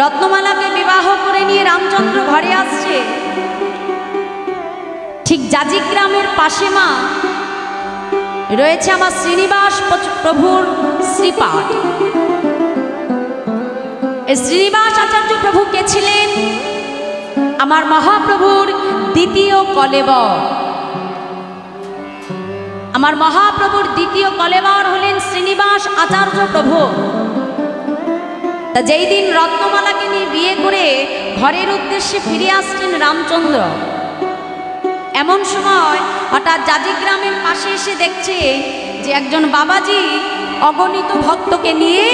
রত্নমালাকে বিবাহ করে নিয়ে রামচন্দ্র ঘরে আসছে, ঠিক জাজিগ্রামের পাশে মা রয়েছে আমার শ্রীনিবাস প্রভুর শ্রীপাঠ। এই শ্রীনিবাস আচার্য প্রভু কে ছিলেন? আমার মহাপ্রভুর দ্বিতীয় কলেবর। আমার মহাপ্রভুর দ্বিতীয় কলেবর হলেন শ্রীনিবাস আচার্য প্রভু। তা যেই দিন রত্নমালাকে নিয়ে বিয়ে করে ঘরের উদ্দেশ্যে ফিরে আসছেন রামচন্দ্র, এমন সময় হঠাৎ জাজিগ্রামের পাশে এসে দেখছে যে একজন বাবাজি অগণিত ভক্তকে নিয়ে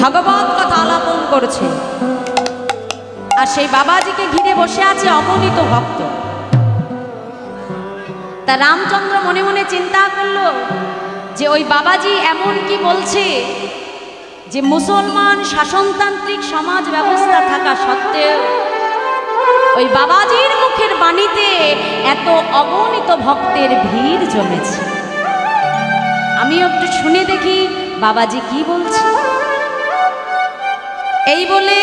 ভগবত কথা আলাপন করছে, আর সেই বাবাজিকে ঘিরে বসে আছে অগণিত ভক্ত। তা রামচন্দ্র মনে মনে চিন্তা করলো যে ওই বাবাজি এমন কি বলছে যে মুসলমান শাসনতান্ত্রিক সমাজ ব্যবস্থা থাকা সত্ত্বেও ওই বাবাজির মুখের বাণীতে এত অগণিত ভক্তের ভিড় জমেছে। আমি একটু শুনে দেখি বাবাজি কি বলছে। এই বলে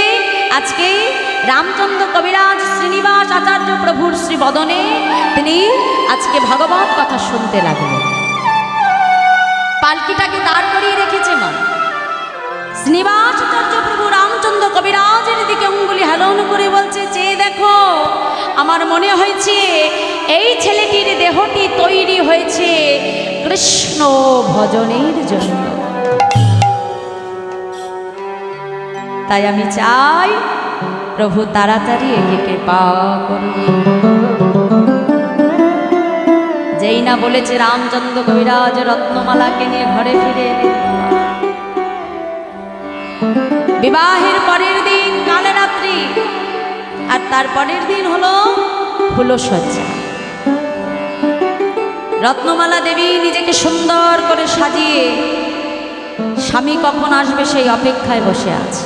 আজকে রামচন্দ্র কবিরাজ শ্রীনিবাস আচার্য প্রভুর শ্রীবদনে তিনি আজকে ভগবত কথা শুনতে লাগলেন। পালকিটাকে দাঁড় করিয়ে রেখেছে মা। শ্রীনিবাস আচার্য প্রভু রামচন্দ্র কবিরাজের দিকে অঙ্গুলি হেলন করে বলছে, চেয়ে দেখো, আমার মনে হয়েছে এই ছেলেটির দেহটি তৈরি হয়েছে কৃষ্ণ ভজনের জন্য। তাই আমি চাই প্রভু তাড়াতাড়ি একে কৃপা করুন। যেই না বলেছে রামচন্দ্র কবিরাজ রত্নমালাকে নিয়ে ঘরে ফিরে এলেন। বিবাহের পরের দিন কালে রাত্রি, আর তার পরের দিন হলো ফুলসজ্জা। রত্নমালা দেবী নিজেকে সুন্দর করে সাজিয়ে স্বামী কখন আসবে সেই অপেক্ষায় বসে আছে।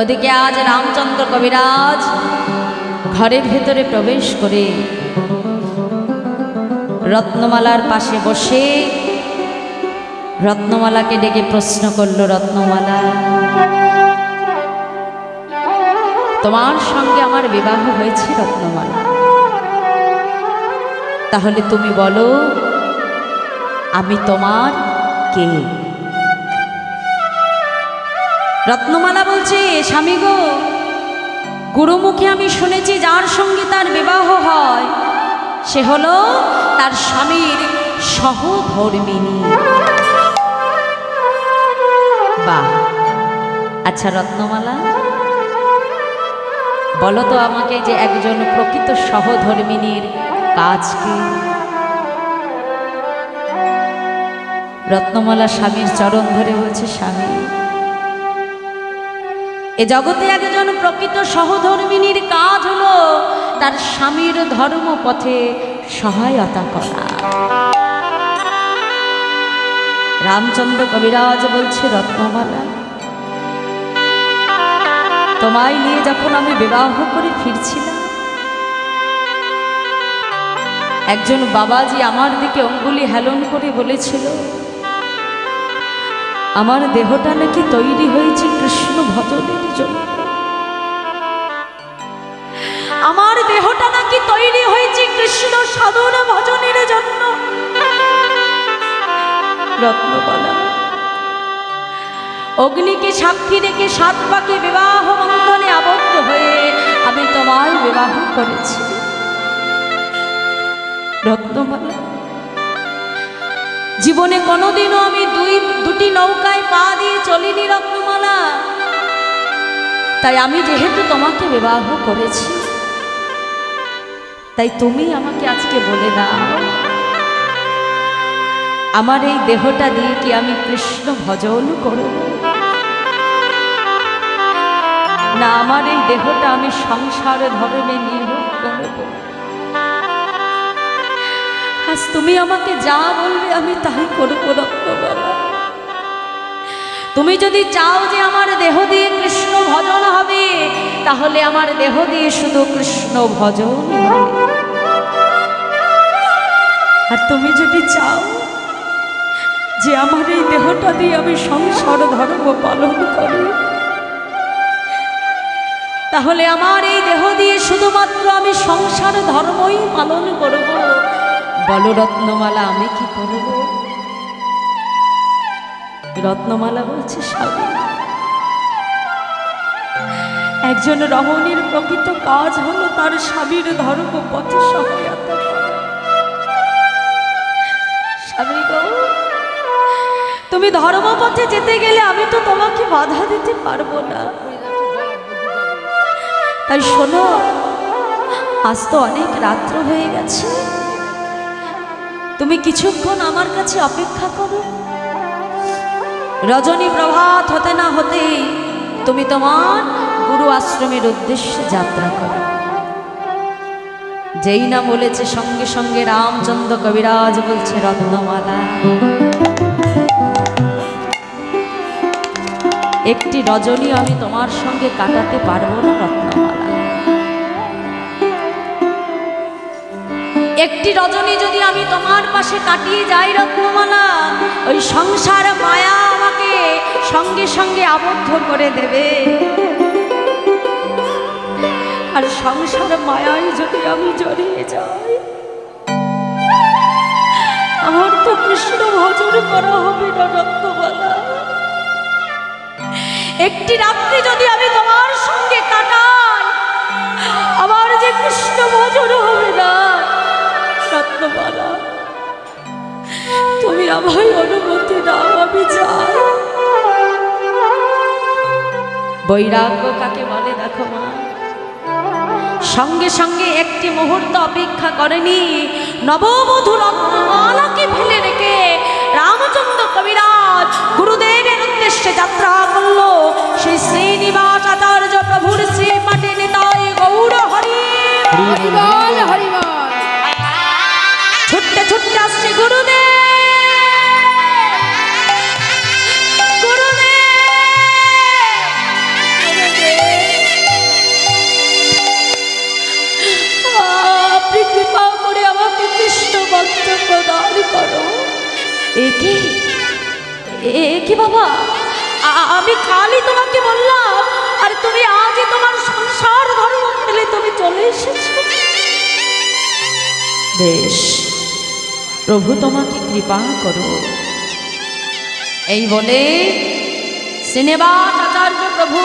ওদিকে আজ রামচন্দ্র কবিরাজ ঘরের ভেতরে প্রবেশ করে রত্নমালার পাশে বসে রত্নমালাকে ডেকে প্রশ্ন করলো, রত্নমালা, তোমার সঙ্গে আমার বিবাহ হয়েছে রত্নমালা, তাহলে তুমি বলো আমি তোমার কে? রত্নমালা বলছে, স্বামী গো, গুরুমুখে আমি শুনেছি যার সঙ্গে তার বিবাহ হয় সে হলো তার স্বামীর সহধর্মিণী। বাহ, আচ্ছা রত্নমালা, বলো তো আমাকে যে একজন প্রকৃত সহধর্মিণীর কাজ কি? রত্নমালা স্বামীর চরণ ধরে বলছে, স্বামী, এ জগতে একজন প্রকৃত সহধর্মিণীর কাজ হলো তার স্বামীর ধর্মপথে সহায়তা করা। রামচন্দ্র কবিরাজ বলছে, রত্নমালা, তোমায় নিয়ে যখন আমি বিবাহ করে ফিরছিলাম, একজন বাবাজি আমার দিকে অঙ্গুলি হেলন করে বলেছিল আমার দেহটা নাকি তৈরি হয়েছে কৃষ্ণ ভজনের জন্য। আমার দেহটা নাকি তৈরি হয়েছে কৃষ্ণ সাধন ভজনের জন্য। রত্নমালা, অগ্নিকে সাক্ষী রেখে 7 পাকে বিবাহ বন্ধনে আবদ্ধ হয়ে আমি তোমায় বিবাহ করেছি। রত্নমালা, জীবনে কোনোদিনও আমি দুটি নৌকায় পা দিয়ে চলিনি রত্নমালা। তাই আমি যেহেতু তোমাকে বিবাহ করেছি, তাই তুমি আমাকে আজকে বলে দাও, আমার এই দেহটা দিয়ে কি আমি কৃষ্ণ ভজন করব, না আমার এই দেহটা আমি সংসার ধর্মে নিয়োগ করব? আজ তুমি আমাকে যা বলবে আমি তাই করব রত্নমালা। তুমি যদি চাও যে আমার দেহ দিয়ে কৃষ্ণ ভজন হবে, তাহলে আমার দেহ দিয়ে শুধু কৃষ্ণ ভজন হবে। আর তুমি যদি চাও যে আমার এই দেহটা দিয়ে আমি সংসার ধর্ম পালন করি, তাহলে আমার এই দেহ দিয়ে শুধুমাত্র আমি সংসার ধর্মই পালন করব। বলো রত্নমালা, আমি কি করব? রত্নমালা বলছে, স্বামী, একজন রমণীর প্রকৃত কাজ হলো তার স্বামীর ধর্ম পথে সহায়তা করা। স্বামী গো, তুমি ধর্মপথে যেতে গেলে আমি তো তোমাকে বাধা দিতে পারবো না। তাই শোনো, আজ তো অনেক রাত্র হয়ে গেছে, তুমি কিছুক্ষণ আমার কাছে অপেক্ষা করো। রজনী প্রভাত হতে না হতেই তুমি তোমার গুরু আশ্রমের উদ্দেশ্যে যাত্রা করো। যেই না বলেছে, সঙ্গে সঙ্গে রামচন্দ্র কবিরাজ বলছে, রত্নমালা, একটি রজনী আমি তোমার সঙ্গে কাটাতে পারবো না রত্নমালা। একটি রজনী যদি আমি তোমার পাশে কাটিয়ে যাই রত্নমালা, ওই সংসার মায়া আমাকে সঙ্গে সঙ্গে আবদ্ধ করে দেবে। আর সংসার মায়ায় যদি আমি জড়িয়ে যাই, আমার তো কৃষ্ণ ভজন করা হবে না রত্নমালা। একটি রাত্রি যদি আমি তোমার সঙ্গে কাটাই, আমার যে কৃষ্ণ ভজন হবে না রত্নমালা। তুমি আমায় অনুমতি দাও, আমি যাই। বৈরাগ্য কাকে বলে দেখো মা, সঙ্গে সঙ্গে একটি মুহূর্ত অপেক্ষা করেনি, নববধূ রত্নমালাকে ফেলে রেখে রামচন্দ্র কবিরাজ গুরুদেবের উদ্দেশ্যে যাত্রা করল। সেই শ্রীনিবাস আচার্য প্রভুর শ্রীপাঠে নিতাই গৌর হরি হরিবল হরিবল। ছুটতে ছুটতে আসছে গুরুদেব, আপনি কৃপা করে আমাকে কৃষ্ণ ভক্ত প্রদান করো। এ বাবা, আমি কালই তোমাকে বললাম, আর তুমি আজই তোমার সংসার ধর্ম ফেলে তুমি চলে এসেছো। বেশ, প্রভু তোমাকে কৃপা করো। এই বলে শ্রীনিবাস আচার্য প্রভু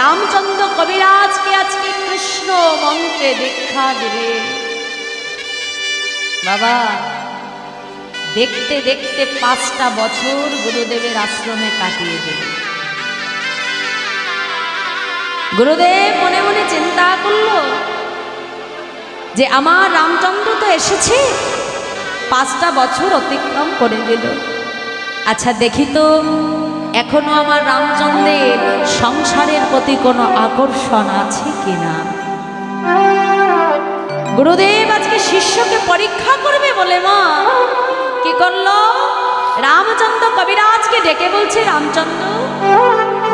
রামচন্দ্র কবিরাজকে আজকে কৃষ্ণ মন্ত্রে দীক্ষা দেবে। বাবা, দেখতে দেখতে 5টা বছর গুরুদেবের আশ্রমে কাটিয়ে দেবে। গুরুদেব মনে মনে চিন্তা করলো যে আমার রামচন্দ্র তো এসেছে, 5টা বছর অতিক্রম করে দিল। আচ্ছা দেখি তো এখনো আমার রামচন্দ্রের সংসারের প্রতি কোনো আকর্ষণ আছে কিনা। গুরুদেব আজকে শিষ্যকে পরীক্ষা করবে বলে মা কি করলো, রামচন্দ্র কবিরাজকে ডেকে বলছে, রামচন্দ্র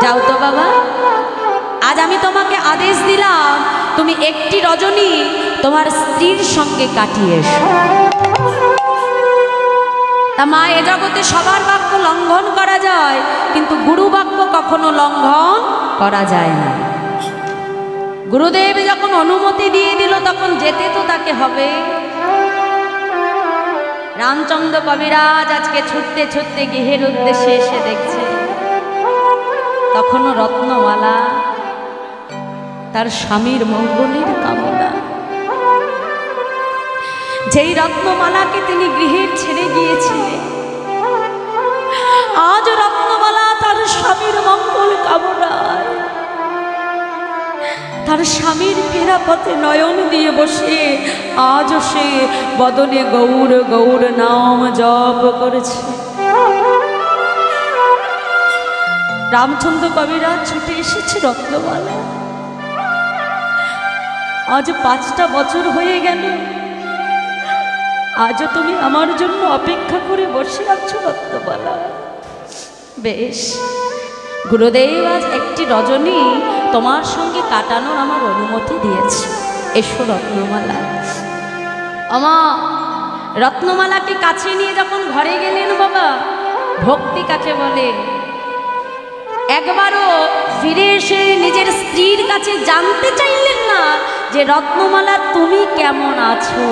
যাও তো বাবা, আজ আমি তোমাকে আদেশ দিলাম তুমি একটি রজনী তোমার স্ত্রীর সঙ্গে কাটিয়ে এসো। তা মা, এ জগতে সবার বাক্য লঙ্ঘন করা যায়, কিন্তু গুরু বাক্য কখনো লঙ্ঘন করা যায় না। গুরুদেব যখন অনুমতি দিয়ে দিল তখন যেতে তো তাকে হবে। রামচন্দ্র কবিরাজ আজকে ছুটতে ছুটতে গৃহের উদ্দেশ্যে এসে দেখছে তখনও রত্নমালা তার স্বামীর মঙ্গলের কামনা। যেই রত্নমালাকে তিনি গৃহের ছেড়ে গিয়েছিলেন, আজ রত্নমালা তার স্বামীর মঙ্গল কামনায় তার স্বামীর ফেরা পথে নয়ন দিয়ে বসে আজও সে বদনে গৌর গৌর নাম জপ করেছে। রামচন্দ্র কবিরাজ ছুটে এসেছে, রত্নমালা আজ 5টা বছর হয়ে গেল, আজও তুমি আমার জন্য অপেক্ষা করে বসে আছো রত্নমালা। বেশ, গুরুদেব আজ একটি রজনী তোমার সঙ্গে কাটানোর আমার অনুমতি দিয়েছে, এসো রত্নমালা। আমা রত্নমালাকে কাছে নিয়ে যখন ঘরে গেলেন বাবা, ভক্তি কাকে বলে। একবারও ফিরে এসে নিজের স্ত্রীর কাছে জানতে চাইলেন না যে রত্নমালা তুমি কেমন আছো।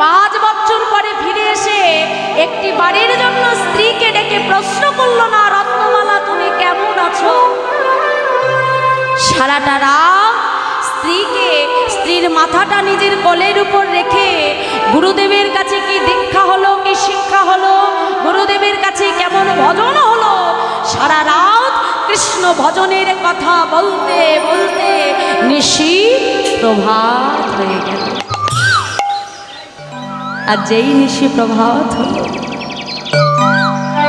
5 বছর পরে ফিরে এসে একটি বাড়ির জন্য স্ত্রীকে ডেকে প্রশ্ন করলো না, রত্নমালা তুমি কেমন আছো। সারাটা রাত স্ত্রীর মাথাটা নিজের কোলের উপর রেখে গুরুদেবের কাছে কি দীক্ষা হলো, কি শিক্ষা হলো, গুরুদেবের কাছে কেমন ভজন হলো, সারা রাত কৃষ্ণ ভজনের কথা বলতে বলতে নিশি প্রভাত হয়ে গেল। আর যেই নিশি প্রভাত হলো,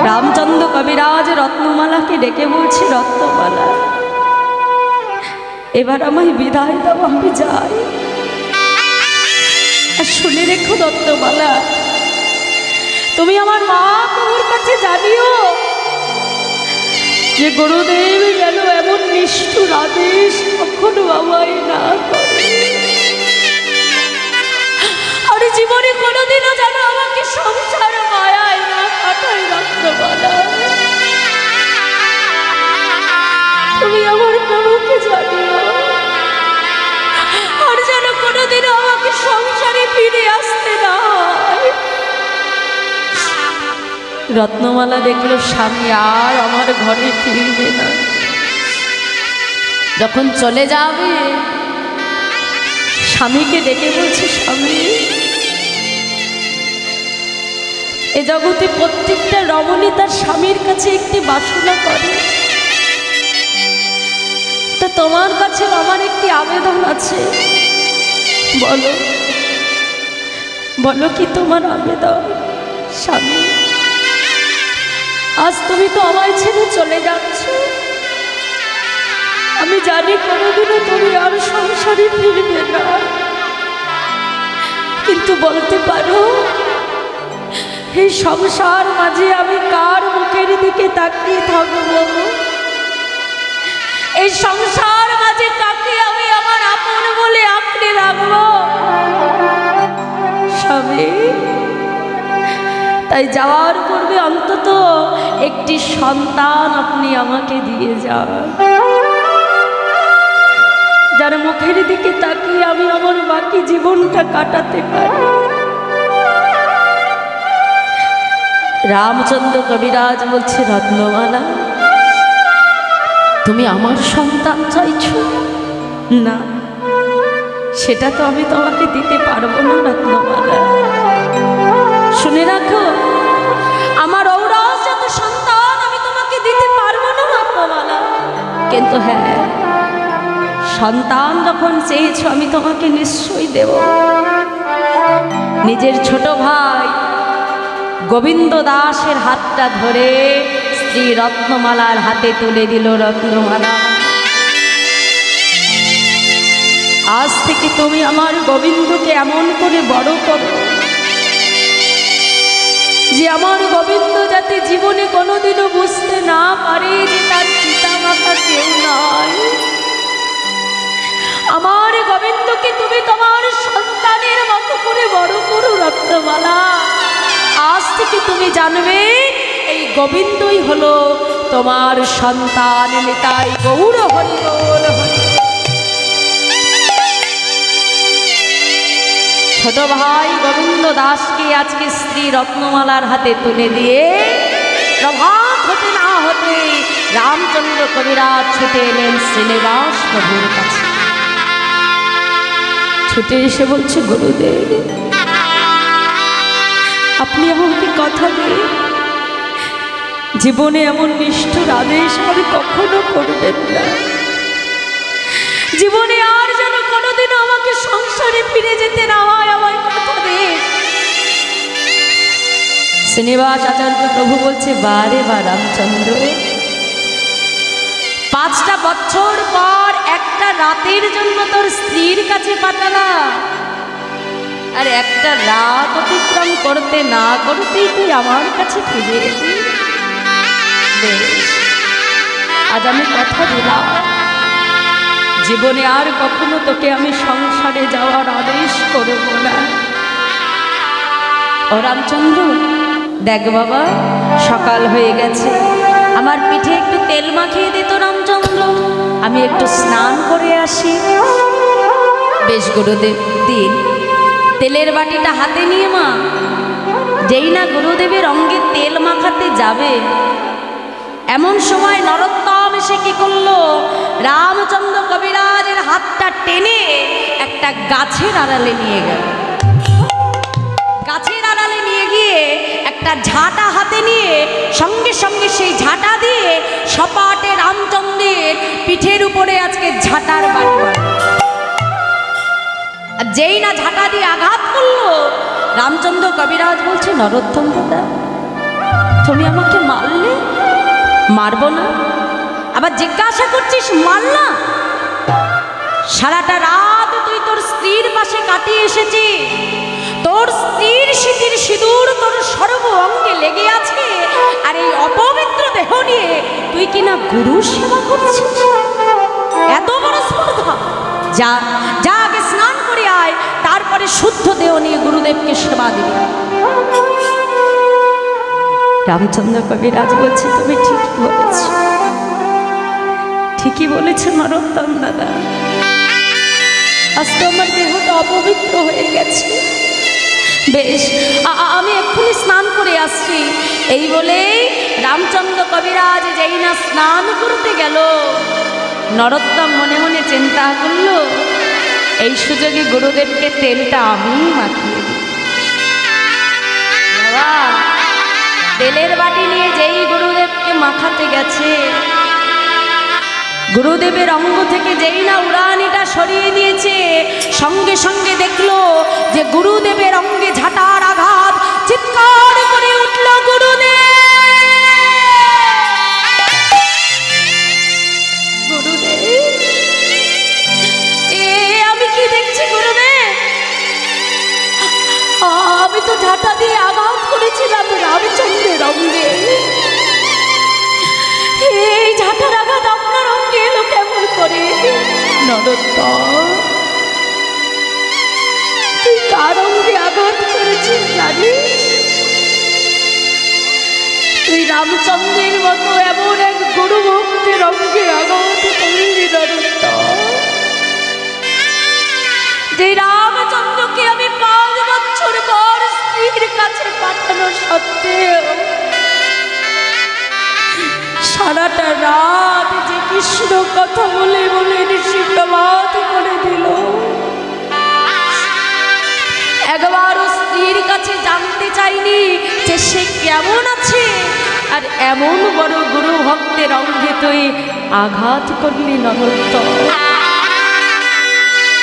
রামচন্দ্র কবিরাজ রত্নমালাকে ডেকে বলছে, রত্নমালা এবার আমায় বিদায় দাও, আমি যাই। আর শুনে রেখো রত্নমালা, তুমি আমার মা প্রভুর কাছে জানিও যে গুরুদেব যেন এমন নিষ্ঠুর আদেশ কখনো আমায় না করে, আর জীবনে কোনোদিনও যেন আমাকে সংসার মায়ায় না কাটায়। রত্নমালা তুমি আমার প্রভুকে জানিও, আর যেন কোনোদিনও আমাকে সংসারে ফিরে আসতে না হয়। রত্নমালা দেখলো স্বামী আর আমার ঘরে ফিরবে না। যখন চলে যাবে স্বামীকে ডেকে বলছে, স্বামী এ জগতে প্রত্যেকটা রমণী তার স্বামীর কাছে একটি বাসনা করে, তা তোমার কাছে আমার একটি আবেদন আছে, বলো বলো কি তোমার আবেদন। স্বামী আজ তুমি তো আমায় ছেড়ে চলে যাচ্ছ, আমি জানি কোনোদিনও তুমি আর সংসারে ফিরবে না, কিন্তু বলতে পারো এই সংসার মাঝে আমি কার মুখের দিকে তাকিয়ে থাকবো, এই সংসার মাঝে কাকে আমি আমার আপন বলে আঁকড়ে রাখবো। স্বামী তাই যাওয়ার পূর্বে অন্তত একটি সন্তান আপনি আমাকে দিয়ে যান, যার মুখের দিকে তাকিয়ে আমি আমার বাকি জীবনটা কাটাতে পারি। রামচন্দ্র কবিরাজ বলছে, রত্নমালা তুমি আমার সন্তান চাইছো না, সেটা তো আমি তোমাকে দিতে পারবো না রত্নমালা। শুনে রাখো, আমার ঔরসজাত সন্তান আমি তোমাকে দিতে পারবো না রত্নমালা, কিন্তু হ্যাঁ সন্তান যখন চেয়েছো আমি তোমাকে নিশ্চয়ই দেব। নিজের ছোট ভাই গোবিন্দ দাসের হাতটা ধরে স্ত্রী রত্নমালার হাতে তুলে দিল। রত্নমালা আজ থেকে তুমি আমার গোবিন্দকে এমন করে বড় করো যে আমার গোবিন্দ যাতে জীবনে কোনোদিনও বুঝতে না পারে যে তার পিতা মাতা কেউ নাই। আমার গোবিন্দকে তুমি তোমার সন্তানের মতো করে বড় করো রত্নমালা। আজ থেকে তুমি জানবে এই গোবিন্দই হলো তোমার সন্তান। নিতাই গৌর হরি বল হরি। ছোট ভাই গোবিন্দ দাসকে আজকে স্ত্রী রত্নমালার হাতে তুলে দিয়ে প্রভাত হতে না হতে রামচন্দ্র কবিরাজ ছুটে এলেন শ্রীনিবাস প্রভুর কাছে। ছুটে এসে বলছে, গুরুদেব আপনি আমাকে কথা দিন জীবনে এমন নিষ্ঠুর আদেশ আর কখনো করবেন না। জীবনে আর যেন কোনোদিন আমাকে সংসারে ফিরে যেতে না হয়, আমার কথা দিন। শ্রীনিবাস আচার্য প্রভু বলছে, বারে বা রামচন্দ্র, 5টা বছর পর একটা রাতের জন্য তোর স্ত্রীর কাছে পাঠালা, আর একটা রাত অতিক্রম করতে না করতেই তুই আমার কাছে ফিরে এলি। আজ আমি কথা দিলাম জীবনে আর কখনো তোকে আমি সংসারে যাওয়ার আদেশ করব না। ও রামচন্দ্র, দেখ বাবা, সকাল হয়ে গেছে, আমার পিঠে একটু তেল মাখিয়ে দিত রামচন্দ্র, আমি একটু স্নান করে আসি। বেশ গুরুদেব দিন। তেলের বাটিটা হাতে নিয়ে মা যেই না গুরুদেবের অঙ্গে তেল মাখাতে যাবে, এমন সময় নরোত্তম এসে কি করলো, রামচন্দ্র কবিরাজের হাতটা টেনে একটা গাছের আড়ালে নিয়ে গেল। গাছের আড়ালে নিয়ে গিয়ে একটা ঝাঁটা হাতে নিয়ে সঙ্গে সঙ্গে সেই ঝাঁটা দিয়ে সপাটে রামচন্দ্রের পিঠের উপরে আজকে ঝাঁটার বাড়ি বাড়ি। আর যেই না ঝাঁটা দিয়ে আঘাত করলো, রামচন্দ্র কবিরাজ বলছে, নরোত্তম দাদা তুমি আমাকে মারলে? মারবো না। আবার জিজ্ঞাসা করছিস মারলা? সারাটা রাত তুই তোর স্ত্রীর পাশে কাটিয়ে এসেছিস, তোর স্ত্রীর স্মৃতির সিঁদুর তোর সর্ব অঙ্গে লেগে আছে, আর এই অপবিত্র দেহ নিয়ে তুই কিনা গুরু সেবা করছিস? এত বড় স্পর্ধা! যা যা আগে স্নান করে আয়, তারপরে শুদ্ধ দেহ নিয়ে গুরুদেবকে সেবা দিবি। রামচন্দ্র কবিরাজ বলছে, তুমি ঠিকই বলেছ, ঠিকই বলেছে নরোত্তম দাদা, আজ তো আমার দেহটা অপবিত্র হয়ে গেছে। বেশ, আমি এক্ষুনি স্নান করে আসছি। এই বলেই রামচন্দ্র কবিরাজ যেই না স্নান করতে গেল, নরোত্তম মনে মনে চিন্তা করলো, এই সুযোগে গুরুদেবকে তেলটা আমি মাখিয়ে দিই। বাবা, তেলের বাটি নিয়ে যেই গুরুদেবকে মাখাতে গেছে, গুরুদেবের অঙ্গ থেকে যেই না উড়ানিটা সরিয়ে দিয়েছে, সঙ্গে সঙ্গে দেখলো যে গুরুদেবের অঙ্গে ঝাঁটার আঘাত। চিৎকার করে উঠল গুরুদেব, গুরুদেব আমি কি দেখছি গুরুদেব? আমি তো ঝাঁটা দিয়ে আঘাত করেছিলাম রামচন্দ্রের অঙ্গে, এই ঝাঁটার আঘাত আপনার অঙ্গে এলো কেমন করে? নরোত্তম, তুই কার অঙ্গে আঘাত করেছিস জানিস? তুই রামচন্দ্রের মতো এমন এক গুরু ভক্তের অঙ্গে আঘাত করলি নরোত্তম, যে রামচন্দ্রকে আমি 5 বছর পর স্ত্রীর কাছে পাঠানো সত্ত্বেও সারাটা রাত যে কৃষ্ণ কথা বলে বলে নিশিপ্রভাত করে দিল। একবারও স্ত্রীর কাছে জানতে চাইনি যে সে কেমন আছে, আর এমন বড় গুরু ভক্তের অঙ্গে তুই আঘাত করলি নরোত্তম।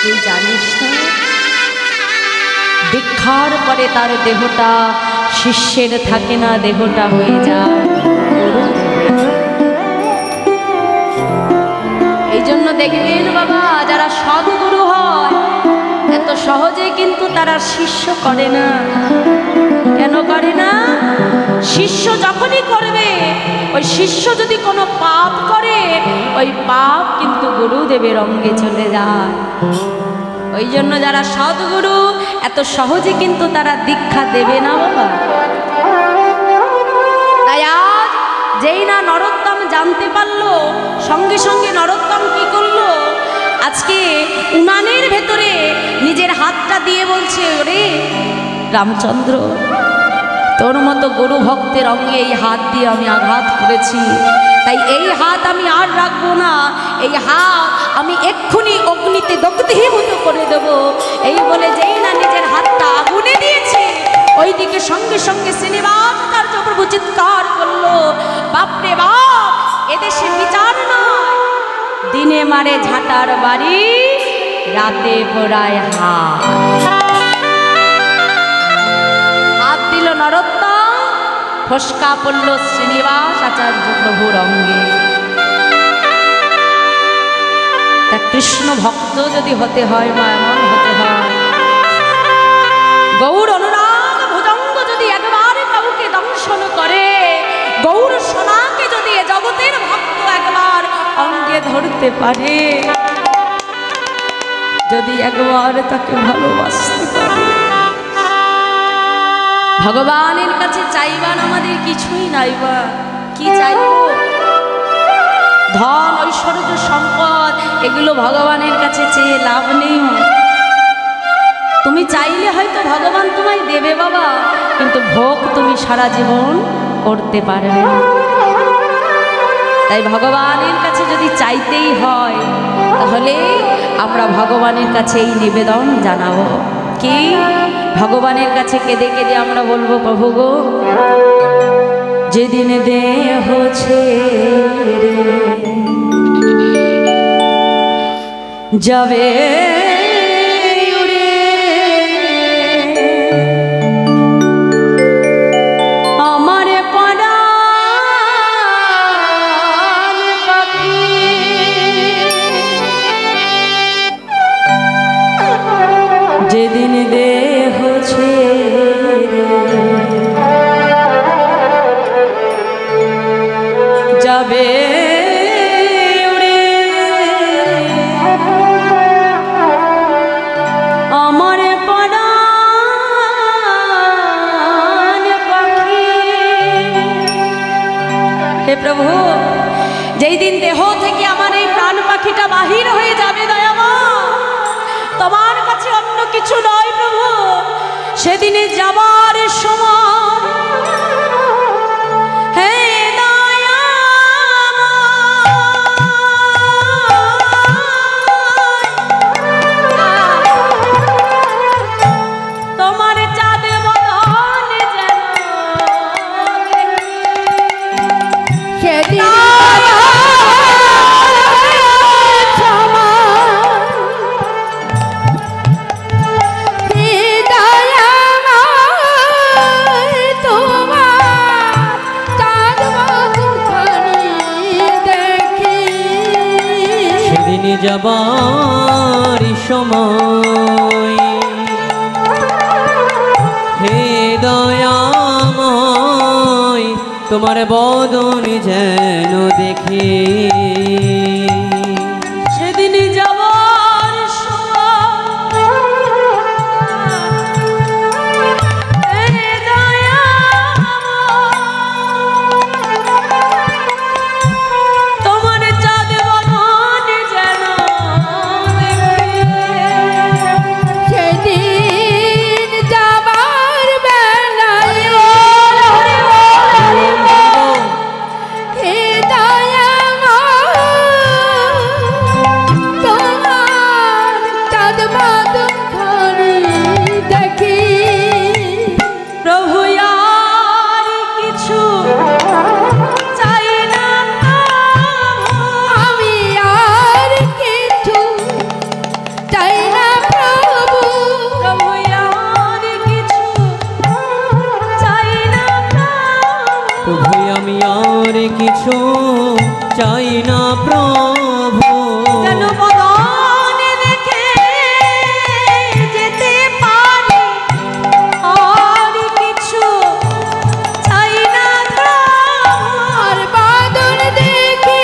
তুই জানিস না, দীক্ষার পরে তার দেহটা শিষ্যের থাকে না, দেহটা হয়ে যায় এই জন্য দেখবেন বাবা, যারা সদ্গুরু হয় এত সহজে কিন্তু তারা শিষ্য করে না। কেন করে না? শিষ্য যখনই করবে, ওই শিষ্য যদি কোনো পাপ করে, ওই পাপ কিন্তু গুরুদেবের অঙ্গে চলে যায়। ওই জন্য যারা সদ্গুরু এত সহজে কিন্তু তারা দীক্ষা দেবে না বাবা। তাই আজ যেই না নরোত্তম জানতে পারলো, সঙ্গে সঙ্গে নরোত্তম কি করলো, আজকে উনানের ভেতরে নিজের হাতটা দিয়ে বলছে, ওরে রামচন্দ্র, তোর মতো গুরু ভক্তের অঙ্গে এই হাত দিয়ে আমি আঘাত করেছি, তাই এই হাত আমি আর রাখবো না, এই হাত আমি এক্ষুনি অগ্নিতে দগ্ধীভূত করে দেব। এই বলে যেই না নিজের হাতটা আগুনে দিয়েছে, ওইদিকে সঙ্গে সঙ্গে শ্রীনিবাস আচার্য প্রভু চিৎকার করলো, বাপরে বাপ, এদেশে বিচার নয়, দিনে মারে ঝাঁটার বাড়ি, রাতে পোড়ায় হাত দিল নরোত্তম, ফসকা পড়ল শ্রীনিবাস আচার্য প্রভুর অঙ্গে। তা কৃষ্ণ ভক্ত যদি হতে হয় মা, এমন হতে হয়, গৌর অনুরাগ ভুজঙ্গ যদি একবার কাউকে দংশন করে, গৌর সোনাকে যদি এ জগতের ভক্ত একবার অঙ্গে ধরতে পারে, যদি একবার তাকে ভালোবাসতে পারে, ভগবানের কাছে চাইবার আমাদের কিছুই নাইবা, কি চাইব? ধন ঐশ্বর্য সম্পদ এগুলো ভগবানের কাছে চেয়ে লাভ নেই। তুমি চাইলে হয়তো ভগবান তোমায় দেবে বাবা, কিন্তু ভোগ তুমি সারা জীবন করতে পারবে না। তাই ভগবানের কাছে যদি চাইতেই হয় তাহলে আমরা ভগবানের কাছে এই নিবেদন জানাবো, কি ভগবানের কাছে কেঁদে কেঁদে আমরা বলবো, প্রভু গো, যেদিন দেহ ছেড়ে যাবে যেদিন দেহ ছেড়ে যাবে উড়ে আমার প্রাণ পাখি। হে প্রভু, যেই দিন দেহ থেকে আমার এই প্রাণ পাখিটা বাহির হয়ে যাবে দয়াময়, তোমার কাছে অন্য কিছু নয় প্রভু, সেদিনে যাবার সময় হে তোমার চাঁদ বদন যেন সেদিন যাবার সময় হে দয়াময় তোমার বদন যেন দেখি, সেদিন যাবার সময় হে দয়াময় তোমার চাঁদ বদন যেন সেদিন যাবার বেলায় হে দয়াময় তোমার চাঁদ বদন ঘরে দেখি। প্রভু আর কিছু চাই না, আমি আর কিছু চাই না প্রভু, প্রভু আর কিছু চাই না প্রভু, আমি আর কিছু চাই না প্রভু, যেন বদন দেখে যেতে পারি, আর কিছু চাই না আর বদন দেখে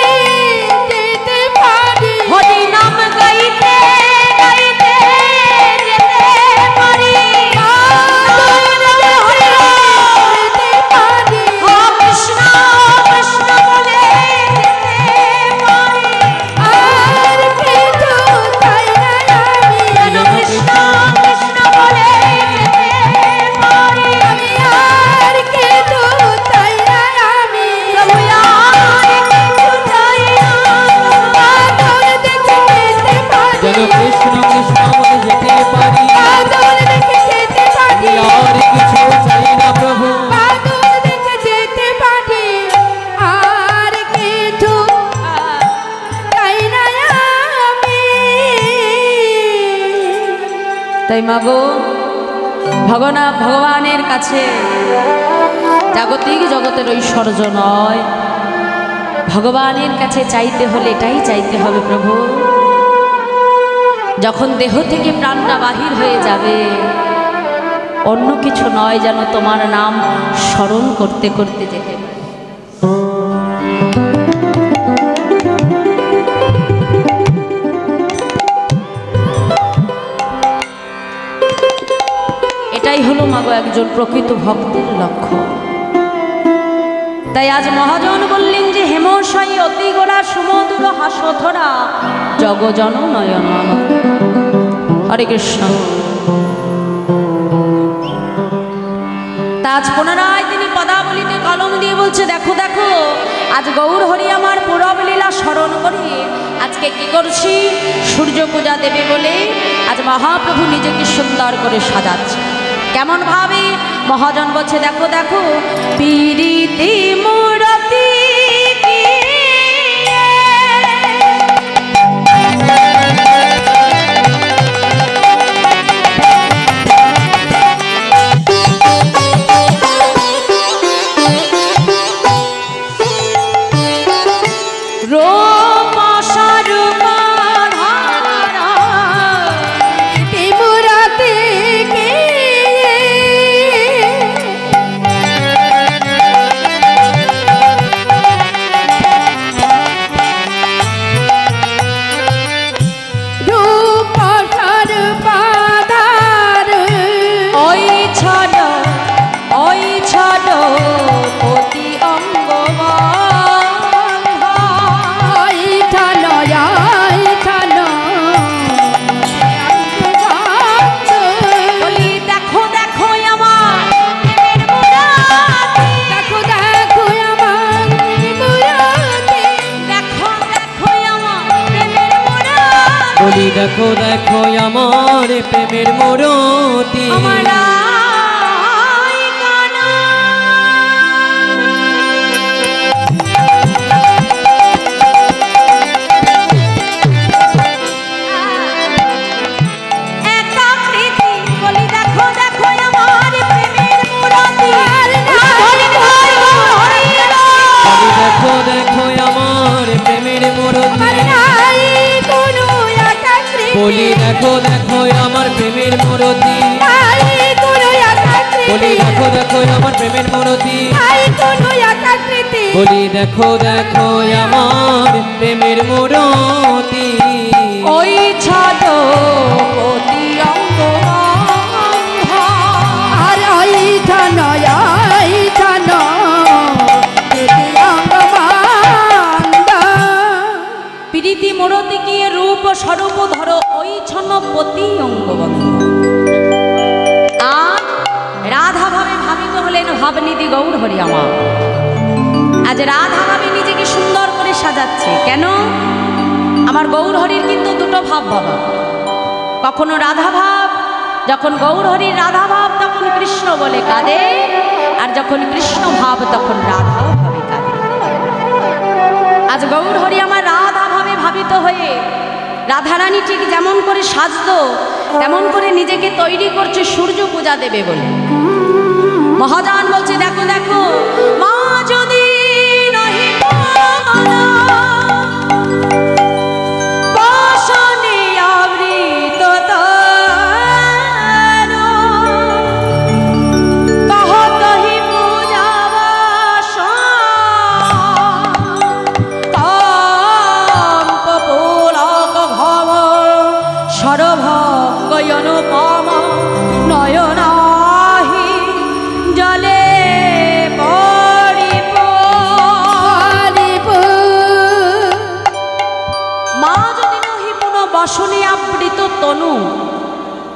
যেতে পারি, হরি নাম গাইতে গাইতে যেতে পারি, বদন দেখে যেতে পারি, ও কৃষ্ণ কৃষ্ণ বলে যেতে পারি, আর কিছু চাই না আমি, যেন কৃষ্ণ কৃষ্ণ বলে যেতে পারি, আমি আর কিছু চাই না আমি, প্রভু আর কিছু চাই না, বদন দেখে যেতে পারি, যেন কৃষ্ণ কৃষ্ণ বলে যেতে পারি, বদন দেখে যেতে পারি, আমি আর কিছু চাই না প্রভু, বদন দেখে যেতে পারি, আর কিছু চাই না আমি। তাই মাগো, ভগবানের কাছে জাগতিক জগতের ঐশ্বর্য নয়, ভগবানের কাছে চাইতে হলে এটাই চাইতে হবে, প্রভু যখন দেহ থেকে প্রাণটা বাহির হয়ে যাবে অন্য কিছু নয়, যেন তোমার নাম স্মরণ করতে করতে যেতে পারি। এটাই হলো মাগো একজন প্রকৃত ভক্তের লক্ষ্য। তাই আজ মহাজন বললেন যে হেমশায়ী অতি গোড়া সুমধুর হাসধরা জগজন নয়ন। হরে কৃষ্ণ। আজ পুনরায় তিনি পদাবলিতে কলম দিয়ে বলছে, দেখো দেখো আজ গৌর হরি আমার পূরব লীলা স্মরণ করে আজকে কি করছি, সূর্য পূজা দেবে বলে আজ মহাপ্রভু নিজেকে সুন্দর করে সাজাচ্ছে। কেমন ভাবে? মহাজন বলছে, দেখো দেখো পীড়িতি মূরতি দেখো দেখো আমার প্রেমের মূরতি। দেখো দেখো আমার প্রেমের মূরতি। বলি দেখো দেখো আমার প্রেমের মূরতি। বলি দেখো দেখো আমার প্রেমের মূরতি। বলি দেখো দেখো আমার প্রেমের মূরতি। ওই ছাদ অতি আর ওই ধানয়া প্রীতি মূরতি কি রূপ স্বরূপ ধরো ওই ছন্ন পতি অঙ্গবন্ধ। আর রাধা ভাবে ভাবিত হলেন ভাবনিধি গৌর হরি আমার। আজ রাধা ভাবে নিজেকে সুন্দর করে সাজাচ্ছে। কেন? আমার গৌর হরির কিন্তু দুটো ভাব বাবা। কখনো রাধা ভাব, যখন গৌর হরির রাধা ভাব তখন কৃষ্ণ বলে কাঁদে, আর যখন কৃষ্ণ ভাব তখন রাধা ভাবে কাঁদে। আজ গৌর হরি আমার রাধা ভাবে ভাবিত হয়ে রাধারানী ঠিক যেমন করে সাজতো তেমন করে নিজেকে তৈরি করছে সূর্য পূজা দেবে বলে। মহাজান বলছে, দেখো দেখো মা যদি নহি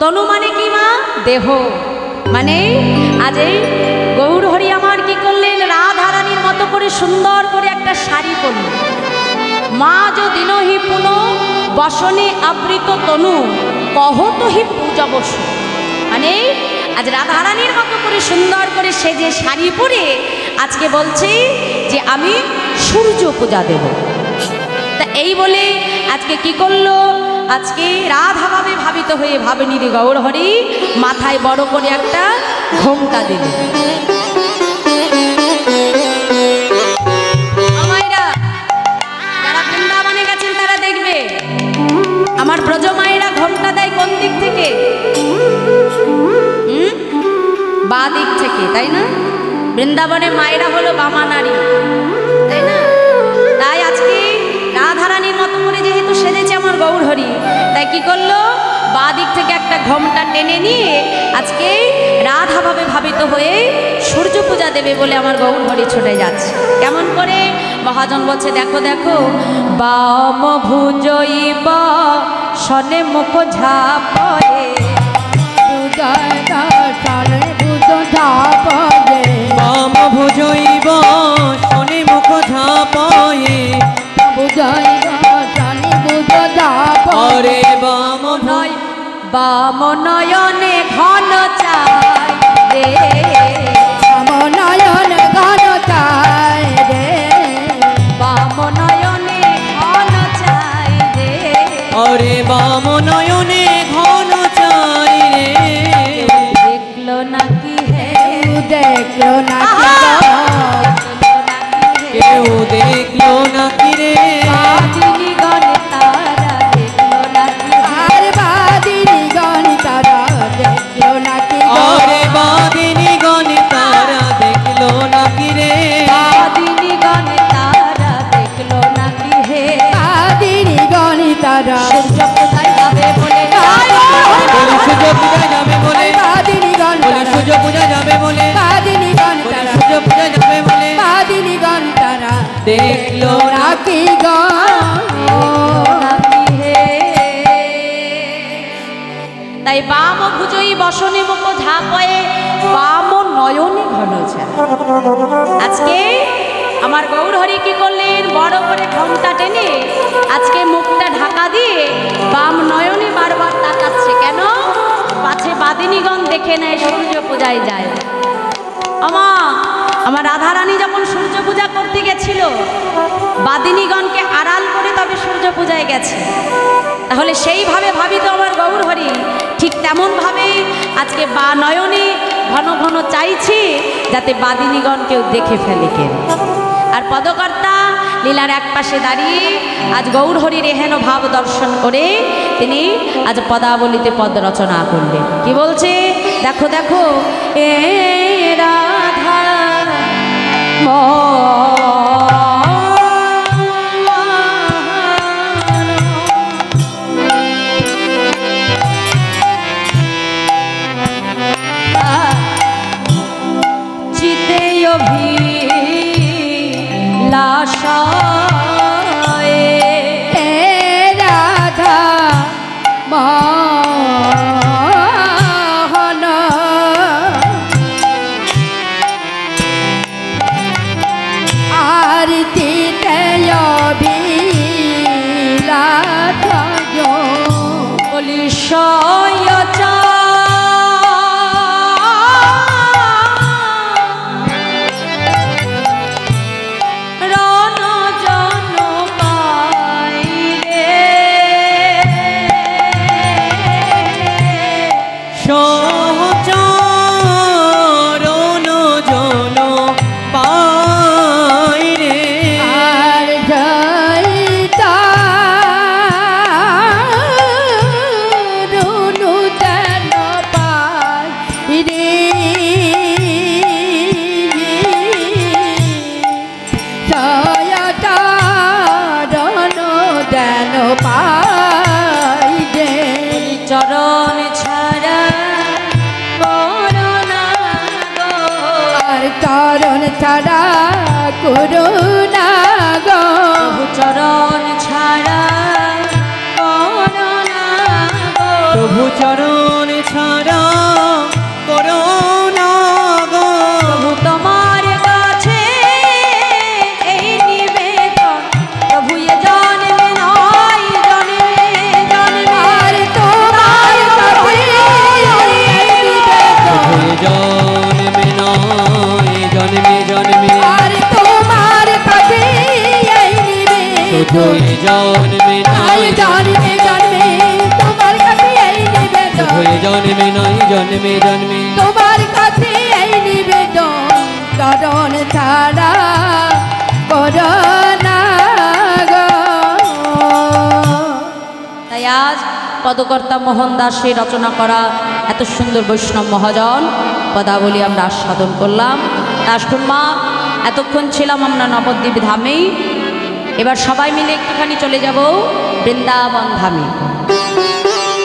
তনু মানে কি মা? দেহ মানে আজ এই গৌর হরি আমার কি করলেন, রাধারানীর মতো করে সুন্দর করে একটা শাড়ি পরল। মা যদি নহি পুন বসনে আবৃত তনু কহত হি পূজা বসু। মানে আজ রাধারানীর মতো করে সুন্দর করে সেজে শাড়ি পরে আজকে বলছে যে আমি সূর্য পূজা দেব। তা এই বলে আজকে কি করলো, আজকে রাধা ভাবে ভাবিত হয়ে ভাবনিধি গৌর হরি মাথায় বড় করে একটা ঘোমটা দিল। যারা বৃন্দাবনে গেছেন তারা দেখবে আমার ব্রজ মায়েরা ঘোমটা দেয় কোন দিক থেকে? বাঁ দিক থেকে, তাই না? বৃন্দাবনে মায়েরা হলো বামা নারী, তাই না? তাই আজকে রাধারানীর মতো করে যেহেতু সেজেছে আমার গৌর হরি, তাই কি করলো, বাঁ দিক থেকে একটা ঘোমটা টেনে নিয়ে আজকে রাধাভাবে ভাবিত হয়ে সূর্য পূজা দেবে বলে আমার গৌর হরি ছুটে যাচ্ছে। কেমন করে? মহাজন বলছে, দেখো দেখো, বাম ভুজইব সনে মুখ ঝাপয়ে, বাম ভুজইব শনি মুখ ঝাপয়ে, অরে বাম নয় বাম নয়নে ঘন চাই রে, বাম নয়নে ঘন চাই রে, অরে বাম নয়নে ঘন চাই রে, দেখলো নাকি হে, দেখলো না কেউ দেখলো নাকি রে, বাদিনী গণ তারা দেখলো নাকি হে, আর বাদিনী গণ তারা দেখলো নাকি অরে বাদিনী গণ তারা দেখলো নাকি রে, বাদিনী গণ তারা দেখলো নাকি হে, বাদিনী গণ তারা সূর্য কোথায় যাবে বলে বলি সূর্য পূজা যাবে বলে, বাদিনী গণ বলি তারা সূর্য পূজা যাবে বলে, বাদিনী গণ বলি তারা সূর্য পূজা যাবে বলে, বাদিনী গণ তারা দেখলো নাকি নাকি হে। তাই বাম ভুজই বসনে মুখ ঝাপয়ে, বাম নয়নে ঘন চায়। আজকে আমার গৌর হরি কি করলেন? বড় করে ঘোমটা টেনে আজকে মুখটা ঢাকা দিয়ে বাম নয়নে বারবার তাকাচ্ছে। কেন? পাছে বাদিনীগণ দেখে নেয় সূর্য পূজায় যায়। আমার রাধারানী যখন সূর্য পূজা করতে গেছিল, বাদিনীগণকে আড়াল করে তবে সূর্য পূজায় গেছে। তাহলে সেইভাবে ভাবিত আমার গৌর হরি, ঠিক তেমনভাবেই আজকে বা নয়নে ঘন ঘন চাইছে যাতে বাদিনীগণ কেউ দেখে ফেলে কেন। আর পদকর্তা লীলার এক পাশে দাঁড়িয়ে আজ গৌর হরির এহেন ভাব দর্শন করে তিনি আজ পদাবলিতে পদ রচনা করলেন। কি বলছে? দেখো দেখো, এ রাধা চিতে অভিলাষায়, রাধা মোহন আরতিতে অভিলাষ বলি সয়চা রণ জন পাই রে, সহচরণ জন পাই রে, আর জয়িতা রুনু যেন পাই রে, জয়তা রনু যেন পাই রে, চরণ ছাড়া করুণা গো, আর চরণ ছাড়া করুণা গো, প্রভু চরণ ছাড়া করুণা গো, প্রভু চরণ ছাড়া করোনা গো, প্রভু তোমার কাছে এই নিবেদন, প্রভু এ জন্মে নয় জন্মে জন্মে, আর তোমার কাছে প্রভু জন্মে নয় জন্মে জন্মে, আর তোমার কাছে এই নিবেদন, শুধু জন্মে আই নয় জন্মে জন্মে তোমার কাছে এই নিবেদন, শুধু জন্মে নয় জন্মে জন্মে, তোমার কাছে এই নিবেদন, চরণ ছাড়া করুণা গো। তাই আজ পদকর্তা মোহন দাসের রচনা করা এত সুন্দর বৈষ্ণব মহাজন পদাবলী আমরা আস্বাদন করলাম। রাষ্ট্রমা এতক্ষণ ছিলাম আমরা নবদ্বীপ ধামেই, এবার সবাই মিলে একটুখানি চলে যাব বৃন্দাবন ধামে।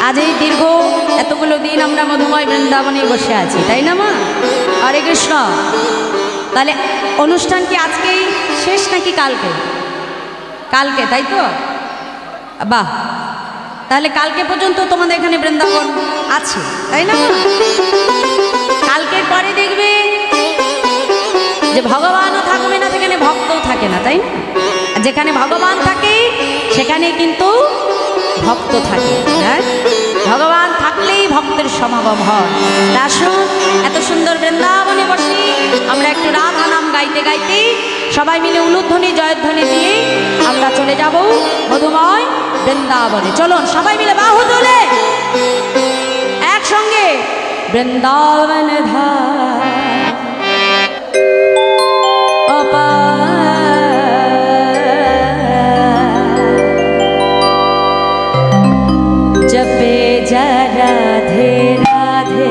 আজ এই দীর্ঘ এতগুলো দিন আমরা মধুময় বৃন্দাবনে বসে আছি, তাই না মা? হরে কৃষ্ণ। তাহলে অনুষ্ঠান কি আজকেই শেষ নাকি কালকে? কালকে, তাই তো? বাহ, তাহলে কালকে পর্যন্ত তোমাদের এখানে বৃন্দাবন আছে, তাই না? কালকের পরে দেখবে যে ভগবানও থাকবে না, সেখানে ভক্তও থাকে না, তাই না? যেখানে ভগবান থাকে সেখানে কিন্তু ভক্ত থাকে। হ্যাঁ, ভগবান থাকলেই ভক্তের সমাগম হয়। আসুন এত সুন্দর বৃন্দাবনে বসি আমরা একটু রাধা নাম গাইতে গাইতে সবাই মিলে উলুধ্বনি জয়ধ্বনি দিয়ে আমরা চলে যাব মধুময় বৃন্দাবনে। চলুন সবাই মিলে বাহু তুলে একসঙ্গে বৃন্দাবন ধাম जपे जा राधे राधे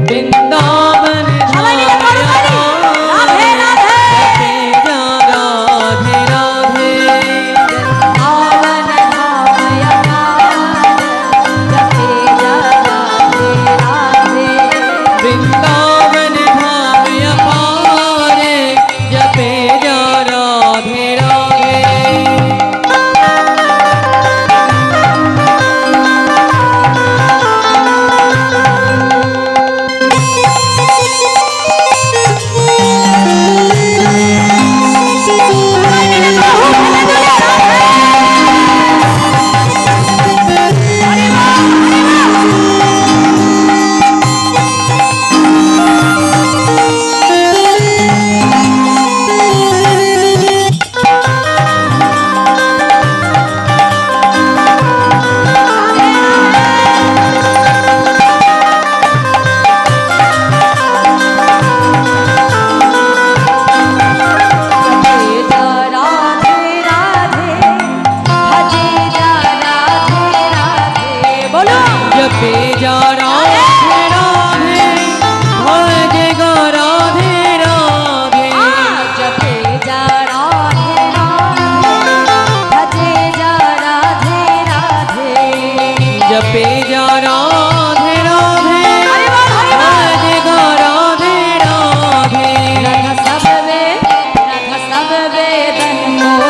वृंदावन सबाई मिले बोलो ताली, राधे राधे जपे जा राधे राधे वृंदावन धाम अपार, जपे जा राधे राधे वृंदावन धाम अपार जपे जा राधे राधे जपे जा राधे राधे भजे गा राधे राधे जपे जा राधे राधे भजे जा राधे राधे जपे जा राधे राधे भजे गा राधे राधे रथ सब वेदन को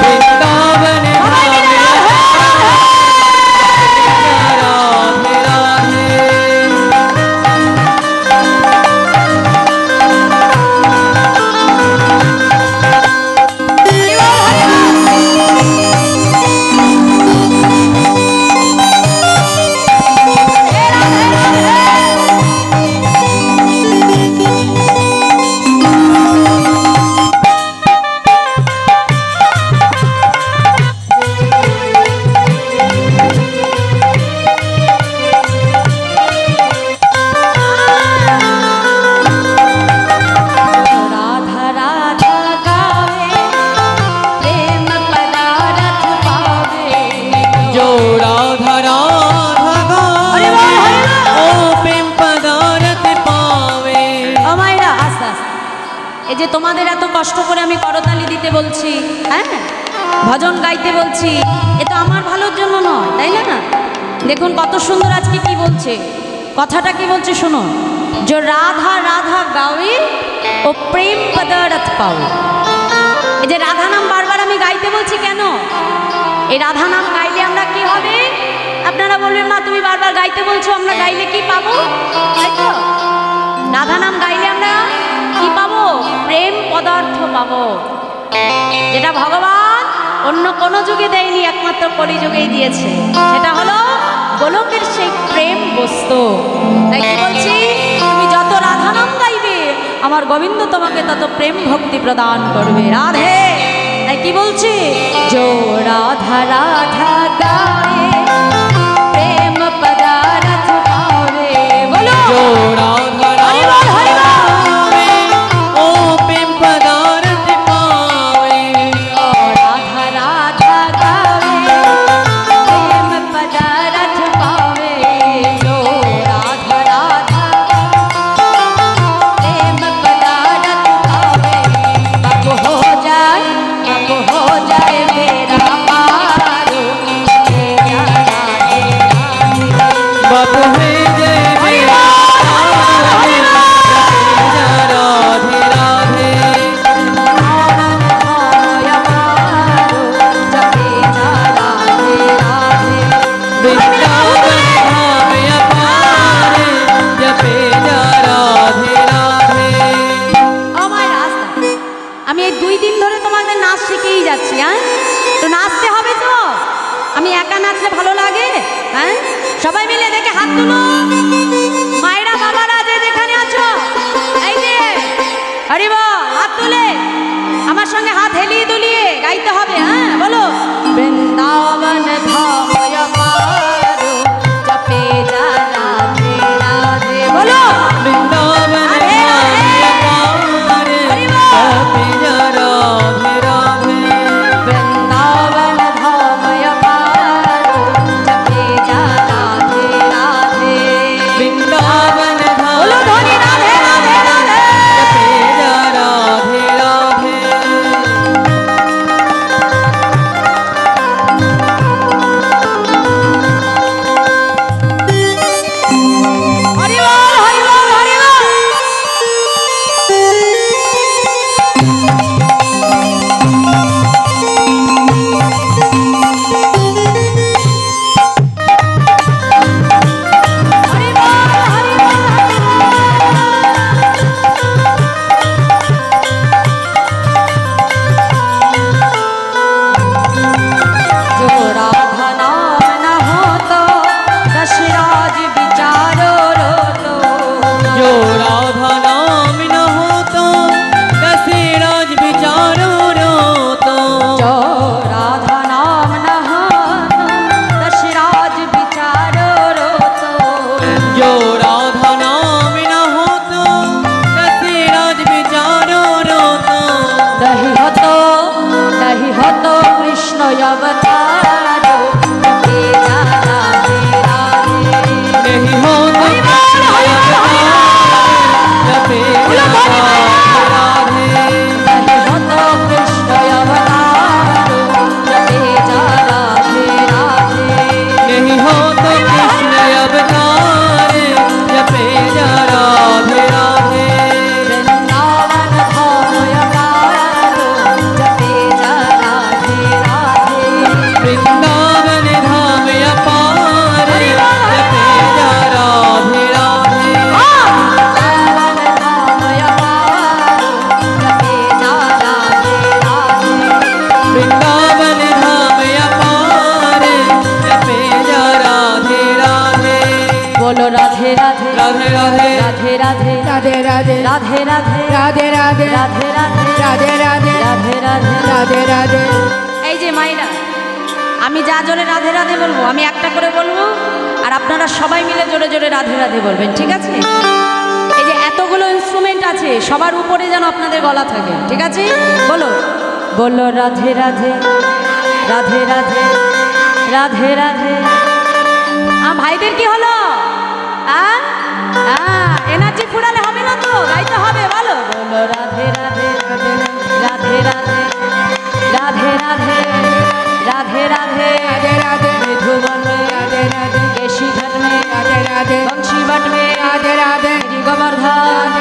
वृंदावन धाम राधे राधे राधा राधा गावे प्रेम पदारथ पावे जो राधा राधा गावे ओ प्रेम पदारथ पावे আমায়রা আস্তে আস্তে এই যে তোমাদের এত কষ্ট করে আমি করতালি দিতে বলছি, হ্যাঁ ভজন গাইতে বলছি, এ তো আমার ভালোর জন্য নয়, তাই না? দেখুন কত সুন্দর আজকে কি বলছে, কথাটা কি বলছে শোনো। जो राधा राधा गावे ও প্রেম পদারথ পাবে। এই যে রাধা নাম বারবার আমি গাইতে বলছি কেন? এই রাধা নাম গাইলে আমরা কি হবে? আপনারা বলবেন মা তুমি বারবার গাইতে বলছো, আমরা গাইলে কি পাবো? তাই তো, রাধা নাম গাইলে আমরা কি পাবো? প্রেম পদার্থ পাবো, যেটা ভগবান অন্য কোনো যুগে দেয়নি, একমাত্র কলিযুগেই দিয়েছে। সেটা হলো গোলকের সেই প্রেম বস্তু। তাই কি বলছি, তুমি যত রাধা নাম গাইবে আমার গোবিন্দ তোমাকে তত প্রেম ভক্তি প্রদান করবে। রাধে, তাই কি বলছি, जो राधा राधा गाए प्रेम पदारथ पावे। बोलो जो राधा राधा गावे ओ प्रेम पदारथ पावे राधा राधा गावे प्रेम पदारथ पावे। जो राधा राधा प्रेम पदारथ पावे। अब हो जाए मेरा আমি এই 2 দিন ধরে তোমাদের নাচ শিখেই যাচ্ছি। হ্যাঁ, তো নাচতে হবে তো। আমি একা নাচলে ভালো লাগে? হ্যাঁ, সবাই মিলে দেখে হাত তুলো। মায়েরা বাবারা যে যেখানে আছো, এই যে হরি বল, হাত তুলে আমার সঙ্গে হাত হেলিয়ে দুলিয়ে গাইতে হবে। হ্যাঁ, বলো বৃন্দাবন ধাময় পারো জপে যা রাধে রাধে। বলো বৃন্দাবন ধামে পারে জপে যা রাধে রাধে। বৃন্দাবন ধাময় পারো জপে যা রাধে রাধে। বৃন্দাবন বলো ধ্বনি রাধে রাধে রাধে। জপে যা রাধে রাধে। হরি বল হরি বল হরি বল। হরি বল হরি বল। जो राधा नाम न होतो दशराज विचारो रोतो। जो राधा नाम न होतो दशराज विचारो रोतो। जो राधा नाम न होतो दशराज विचारो रोतो। जो राधा नाम न होतो दशराज विचारो रोतो। दही होतो कृष्ण अवतारो जपे जा राधे राधे। नहीं होतो जपे जा राधे राधे। दही होतो कृष्ण अवतारो जपे जा राधे राधे। नहीं होतो कृष्ण अवतार जपे जा राधे राधे। वृंदावन धामय पारो जपे जा राधे राधे। वृंदावन धाम अपार जपे जा राधे राधे। वृंदावन धामय पारो जपे जा राधे राधे। वृंदावन धाम अपार जपे जा राधे राधे। बोलो राधे राधे राधे राधे राधे राधे राधे राधे राधे राधे राधे राधे राधे राधे राधे राधे राधे राधे। राधे राधे। এই যে মাইরা, আমি যা জোরে রাধে রাধে বলবো আমি একটা করে বলবো, আর আপনারা সবাই মিলে জোরে জোরে রাধে রাধে বলবেন, ঠিক আছে? এই যে এতগুলো ইনস্ট্রুমেন্ট আছে, সবার উপরে যেন আপনাদের গলা থাকে, ঠিক আছে? বলো বলো রাধে রাধে রাধে রাধে রাধে রাধে। ভাইদের কি হলো? এনার্জি ফুরালে হবে না তো, গাইতে হবে। বলো বলো রাধে রাধে রাধে রাধে राधे राधे राधे राधे राधे राधे मधुबन में राधे राधे केशी घट में राधे राधे बंशी भट में राधे राधे गिरि गोवर्धन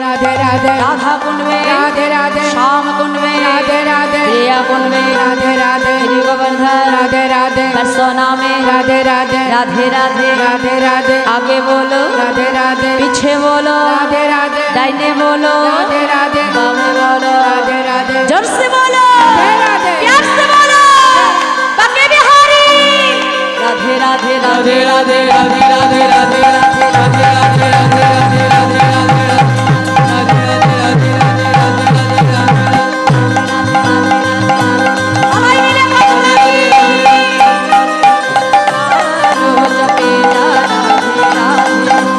राधे राधे राधा कुंड में राधे राधे श्याम कुंड में राधे राधे प्रिया कुंड में राधे राधे गिरि गोवर्धन राधे राधे परसोना में राधे राधे राधे राधे राधे राधे आगे बोलो राधे राधे पीछे बोलो राधे राधे दाहिने बोलो राधे राधे बामे बोलो राधे राधे जोर से बोलो राधे राधे प्यार से बोलो बाके बिहारी राधे राधे राधे राधे राधे राधे राधे राधे राधे राधे राधे राधे राधे सबाई मिले जपे जा राधे राधे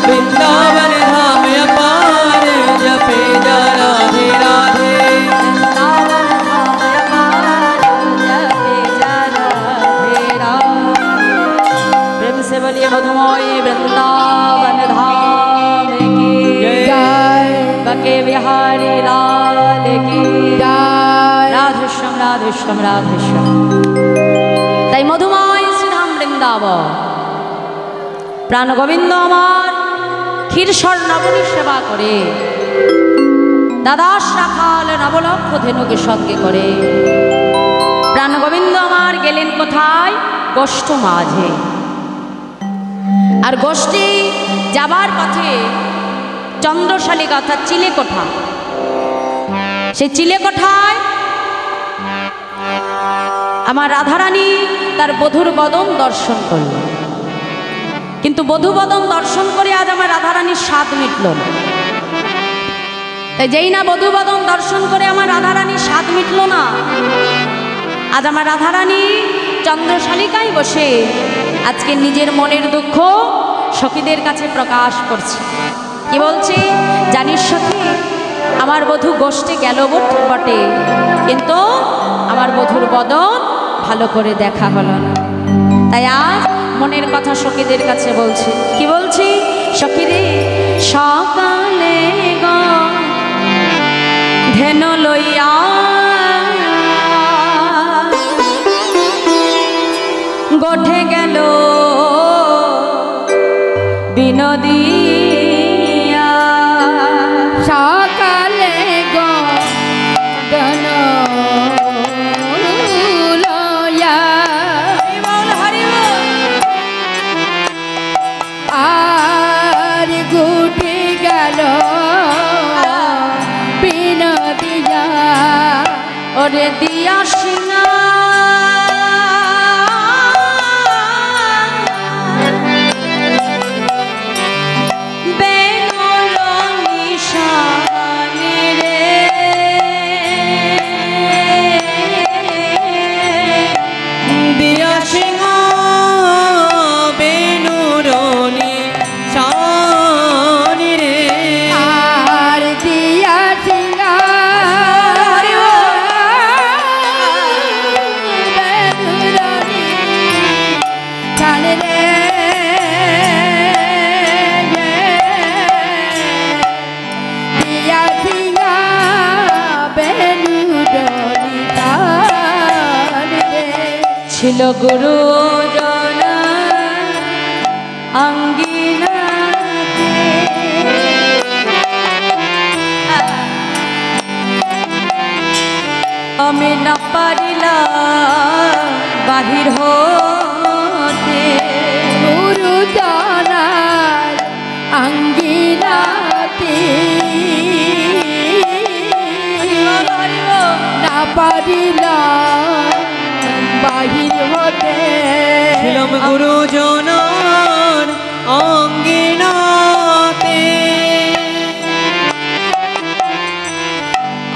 वृंदावन धाम अपार जपे जा राधे राधे वृंदावन धाम अपार जपे जा राधे राधे। प्रेम से बोलिए मधुमय वृंदावन धाम की जय बके बिहारी लाल की जय राधेश्याम राधेश्याम राधेश्याम। তাই মধুময় শ্রীধাম বৃন্দাবন প্রাণ গোবিন্দ আমার ক্ষীরসর নবনী সেবা করে, দ্বাদশ রাখাল নবলক্ষ ধেনুকে সঙ্গে করে। প্রাণ গোবিন্দ আমার গেলেন কোথায়? গোষ্ঠ মাঝে। আর গোষ্ঠী যাবার পথে চন্দ্রশালিকা অর্থাৎ চিলেকোঠা। সেই চিলেকোঠায় আমার রাধারানী তার বধূর বদন দর্শন করল, কিন্তু বধূ বদন দর্শন করে আজ আমার রাধারানীর স্বাদ মিটল না। তাই যেই না বধূ বদন দর্শন করে আমার রাধারানীর স্বাদ মিটল না, আজ আমার রাধারানী চন্দ্রশালিকায় বসে আজকে নিজের মনের দুঃখ সখীদের কাছে প্রকাশ করছে। কি বলছে? জানিস সখী, আমার বধূ গোষ্ঠে গেল বটে, কিন্তু আমার বধূর বদন ভালো করে দেখা হলো না। তাই আজ মনের কথা সখীদের কাছে বলছি। কি বলছি? সখীরে, সকালে ধ্যান লইয়া গঠে গেল বিনোদিয়া, সকালে গণ লয়া আর গুটি গেল বিনোদিয়া, ওরে দিয়া সিংহা ছিল গুরু জনা অঙ্গিনাতে, আমি না পারিলাম বাহির হতে, গুরু জনার অঙ্গিনাতে না পারিলাম বাহির হতে, ছিলাম গুরুজনার অঙ্গিনাতে,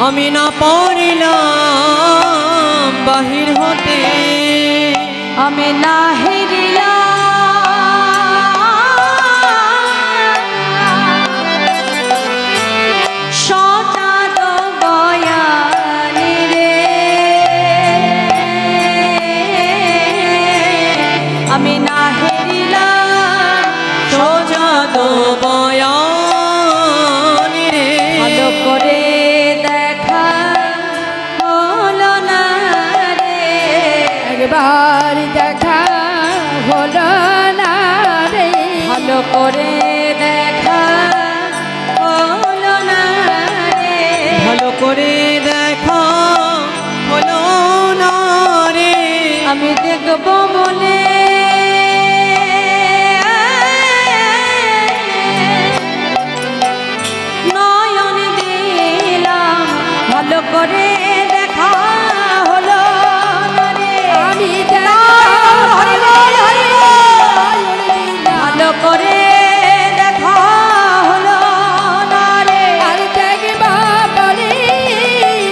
আমি না পারিলাম বাহির হতে, আমি না হেরিলাম সজাত বয়ানি রে, আমি না হেরিলাম সজাত বয়ানি রে, ভালো করে দেখা হলো না রে, একবার দেখা হলো না রে, ভালো করে দেখা হলো না রে, ভালো করে দেখা হলো না রে, আমি দেখব বলে নয়ন দিলাম, ভালো করে দেখা হলো না রে, আমি ভালো করে দেখা হলো না রে, আর দেখবা বলে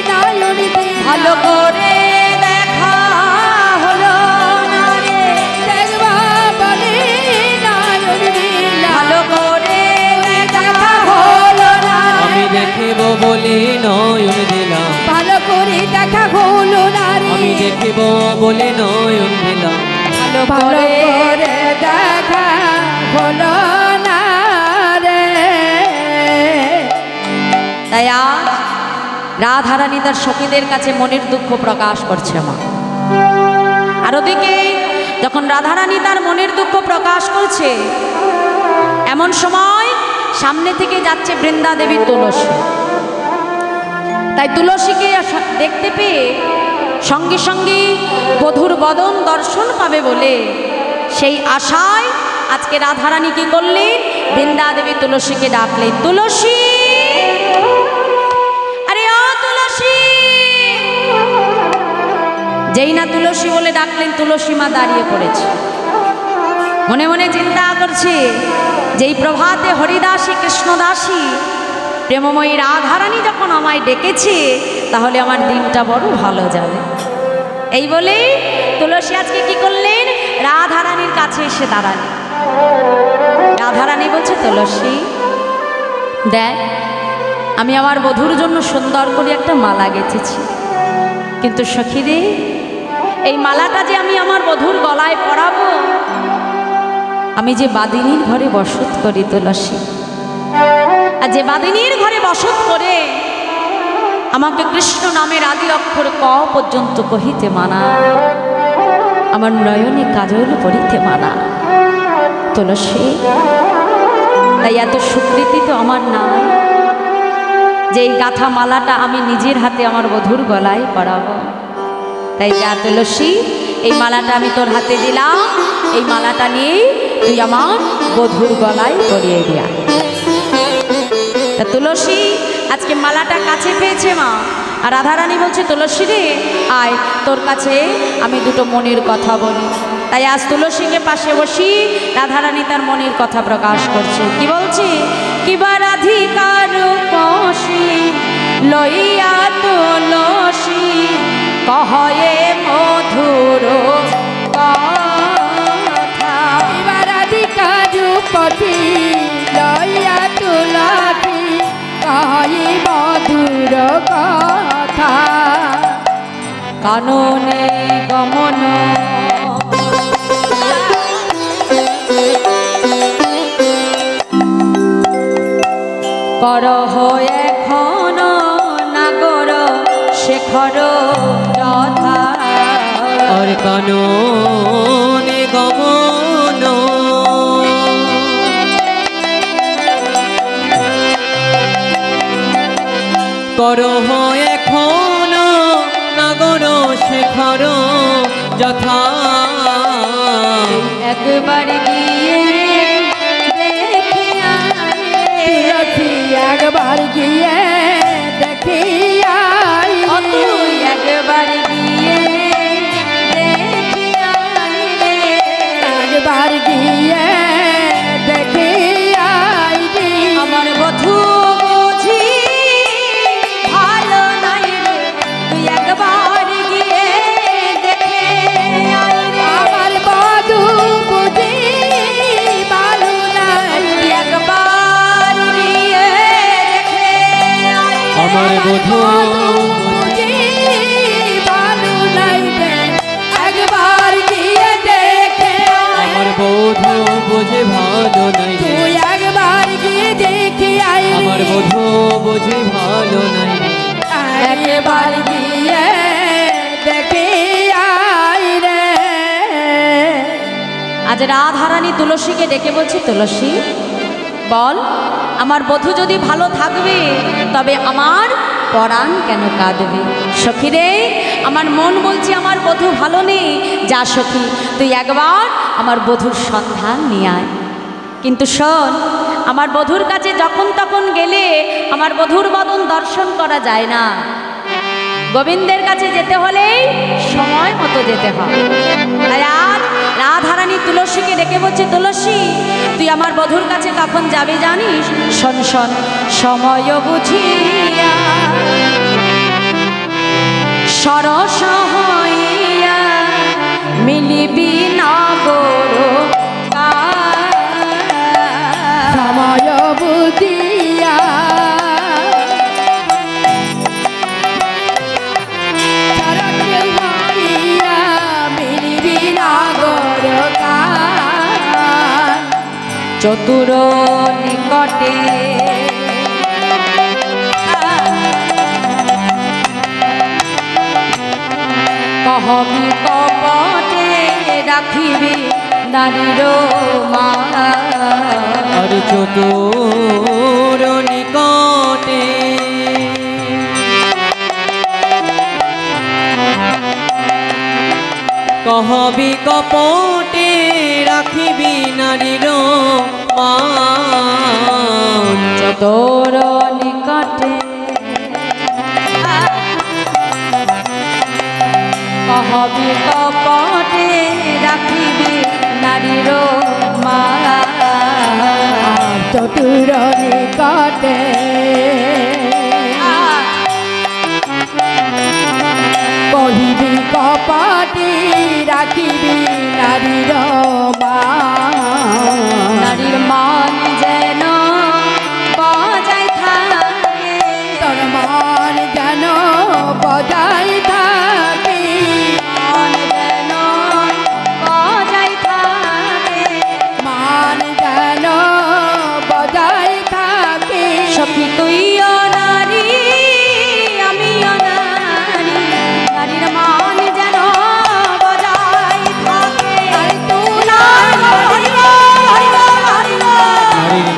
নয়ন দিলাম, ভালো করে দেখা হলো না রে, দেখবা বলে নয়ন দিলাম, ভালো করে দেখা হলো না আমি রে, দেখিব বলে নয়ন দিলাম, ভালো করে দেখা হলো না রে, আমি দেখিব বলে নয়ন দিলাম, ভালো ভালো করে করে দেখা হলো না রে। তাই আজ রাধারানী তার সখীদের কাছে মনের দুঃখ প্রকাশ করছে মা। আর ওদিকে যখন রাধারানী তার মনের দুঃখ প্রকাশ করছে, এমন সময় সামনে থেকে যাচ্ছে বৃন্দা দেবী তুলসী। তাই তুলসীকে দেখতে পেয়ে সঙ্গে সঙ্গে বধূর বদন দর্শন পাবে বলে সেই আশায় আজকে রাধারানী কি করলেন, বৃন্দা দেবী তুলসীকে ডাকলেন, তুলসী, আরে ও তুলসী। যেই না তুলসী বলে ডাকলেন, তুলসী মা দাঁড়িয়ে পড়েছে। মনে মনে চিন্তা করছে, যেই প্রভাতে হরিদাসী কৃষ্ণদাসী প্রেমময়ী রাধারানী যখন আমায় ডেকেছে, তাহলে আমার দিনটা বড় ভালো যাবে। এই বলেই তুলসী আজকে কি করলেন, রাধারানীর কাছে এসে দাঁড়ালেন। রাধারানী বলছে, তুলসী দেখ, আমি আমার বধূর জন্য সুন্দর করে একটা মালা গেঁথেছি, কিন্তু সখী রে, এই মালাটা যে আমি আমার বধূর গলায় পরাবো, আমি যে বাদিনীর ঘরে বসত করি তুলসী, আর যে বাদিনীর ঘরে বসত করে আমাকে কৃষ্ণ নামের আদি অক্ষর ক পর্যন্ত কহিতে মানা, আমার নয়নে কাজল পড়িতে মানা তুলসী। তাই এত স্বীকৃতি তো আমার নাই যে এই গাঁথা মালাটা আমি নিজের হাতে আমার বধূর গলায় পরাবো। তাই যা তুলসী, এই মালাটা আমি তোর হাতে দিলাম, এই মালাটা নিয়ে তুই আমার বধূর গলায় পরিয়ে দিয়া। তা তুলসী আজকে মালাটা কাছে পেয়েছে মা, আর রাধারানী বলছে, তুলসী রে আয়, তোর কাছে আমি দুটো মনের কথা বলি। তাই আজ তুলসীকে পাশে বসি রাধারানী তার মনের কথা প্রকাশ করছে। কি বলছে, কিবা রাধিকার পশি লইয়া তুলসী কহয়ে মধুর কথা। কিবা রাধিকার পশি লইয়া তুলসী কহয়ে মধুর কথা। কাননে গমন করহ এখন নাগর শেখর যথা। আর কাননে গমন করহ এখন নাগর শেখর যথা। একবার গিয়ে দেখে তুলসী একবার গিয়ে দেখি আই, তুই একবার গিয়ে দেখে একবার গিয়ে দেখি আই। আমার বধূ বুঝি ভালো নাই রে, তুই একবার গিয়ে দেখে আয় রে। আমার বধূ বুঝি ভালো নাই, তুই একবার গিয়ে দেখে আয় রে। আমার বধূ বুঝি ভালো নাই রে, একবার গিয়ে দেখে আয়। আমার বধূ বুঝে ভালো নাই রে, তুই একবার গিয়ে দেখি আই, আমার বধূ বুঝে ভালো নাই রে। একবার গিয়ে দেখি আই রে। আজ রাধারানী তুলসীকে ডেকে বলছে, তুলসী বল, আমার বধূ যদি ভালো থাকবে তবে আমার পরাণ কেন কাঁদবে? সখী রে, আমার মন বলছে আমার বধূ ভালো নেই। যা সখী, তুই একবার আমার বধূর সন্ধান নিয়ে আয়। কিন্তু শোন, আমার বধূর কাছে যখন তখন গেলে আমার বধূর বদন দর্শন করা যায় না। গোবিন্দের কাছে যেতে হলেই সময় মতো যেতে হয়। তাই আজ রাধারানী তুলসীকে ডেকে বলছে, তুলসী তুই আমার বধূর কাছে কখন যাবে জানিস? শোন শোন, সময় বুঝিয়া সরস হইয়া মিলিবি নগর সময় বুঝিয়া শরৎ হইয়া মিলিবি নগর চতুর নিকটে কহবি কপটে রাখিবি নারীর মা। আর চতুর নিকটে কহবি কপটে রাখিবি নারীর মান। তোর নিকটে কহবি কপটে রাখিবি নারীর মান। চতুর নিকটে কহিবি কপটি রাখিবি নারীর মান। নারীর মান যেন বজায় থাকে, তোর মান যেন বজায় থাকে, মান যেন বজায় থাকে, মান যেন বজায় থাকে। সখী তুইও নারী আমিও নারী, নারীর মান যেন বজায় থাকে। নারীর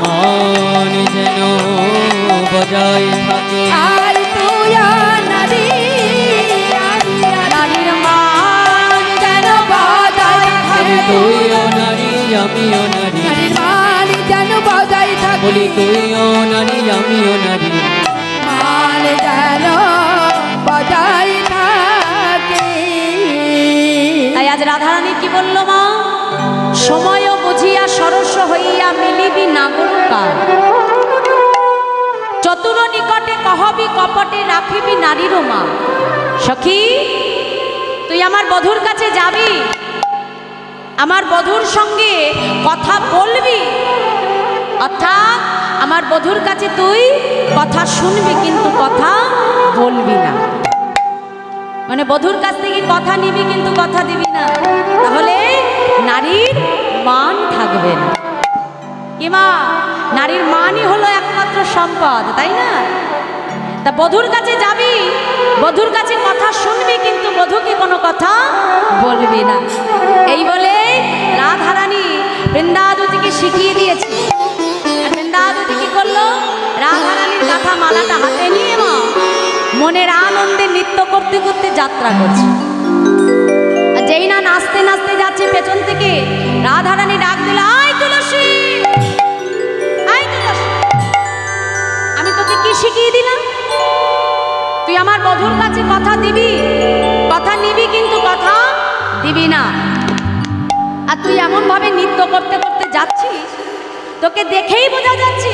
মান যেন বজায় থাকে। আর তুই নারী নারীর মান যেন বজায় থাকে। তুইও নারী আমিও নারী, নারীর মান যেন বজায় থাকে। বলি তুইও নারী আমিও নারী। মান যেন বজায় থাকে। তাই আজ রাধারানী কি বলল মা? সময় বুঝিয়া সরস হইয়া মিলিবি নাগরকার, চতুর নিকটে কহবি কপটে রাখিবি নারীর মা। সখী তুই আমার বধূর কাছে যাবি, আমার বধূর সঙ্গে কথা বলবি, অর্থাৎ আমার বধূর কাছে তুই কথা শুনবি কিন্তু কথা বলবি না। মানে বধূর কাছ থেকে কথা নিবি কিন্তু কথা দিবি না, তাহলে নারীর মান থাকবে না। কি মা? নারীর মানই হলো একমাত্র সম্পদ, তাই না? তা বধূর কাছে যাবি, বধূর কাছে কথা শুনবি কিন্তু বধূকে কোনো কথা বলবি না। এই বলে রাধারানী বৃন্দাবতীকে শিখিয়ে দিয়েছে। আর বৃন্দাবতী কি করলো? রাধারানীর গাথা মালাটা হাতে নিয়ে মা মনের আনন্দে নৃত্য করতে করতে যাত্রা করছে। আর যেই না নাচতে নাচতে যাচ্ছে, পেছন থেকে রাধারানী ডাক দিল, আয় তুলসী, আয় তুলসী, আমি তোকে কি শিখিয়ে দিলাম? তুই আমার বধূর কাছে কথা দিবি, কথা নিবি কিন্তু কথা দিবি না। আর তুই এমন ভাবে নৃত্য করতে করতে যাচ্ছিস, তোকে দেখেই বোঝা যাচ্ছে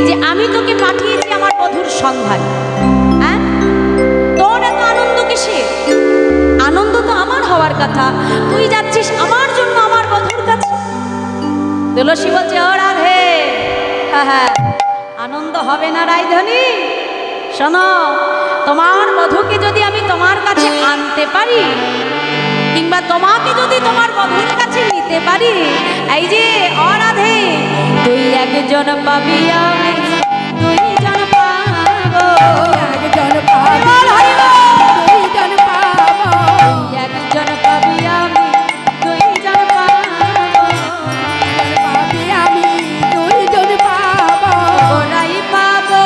যে আমি তোকে পাঠিয়েছি আমার বধূর সন্ধান। হ্যাঁ, তোর এত আনন্দ কিসে? আনন্দ তো আমার হওয়ার কথা, তুই যাচ্ছিস আমার জন্য আমার বধূর কাছে। তুলসী বলছে, ও রাধে, হ্যাঁ হ্যাঁ, আনন্দ হবে না রাইধনী? শোনো, তোমার বধূকে যদি আমি তোমার কাছে আনতে পারি, কিংবা তোমাকে যদি তোমার বধূর কাছে নিতে পারি, এই যে ও রাধে, তুই একজন পাবি, আমি দুইজন পাবো, একজন পাবি, দুইজন পাবো, একজন পাবি, আমি দুইজন পাবো, পাবি আমি দুইজন পাবো। গোড়াই পাবো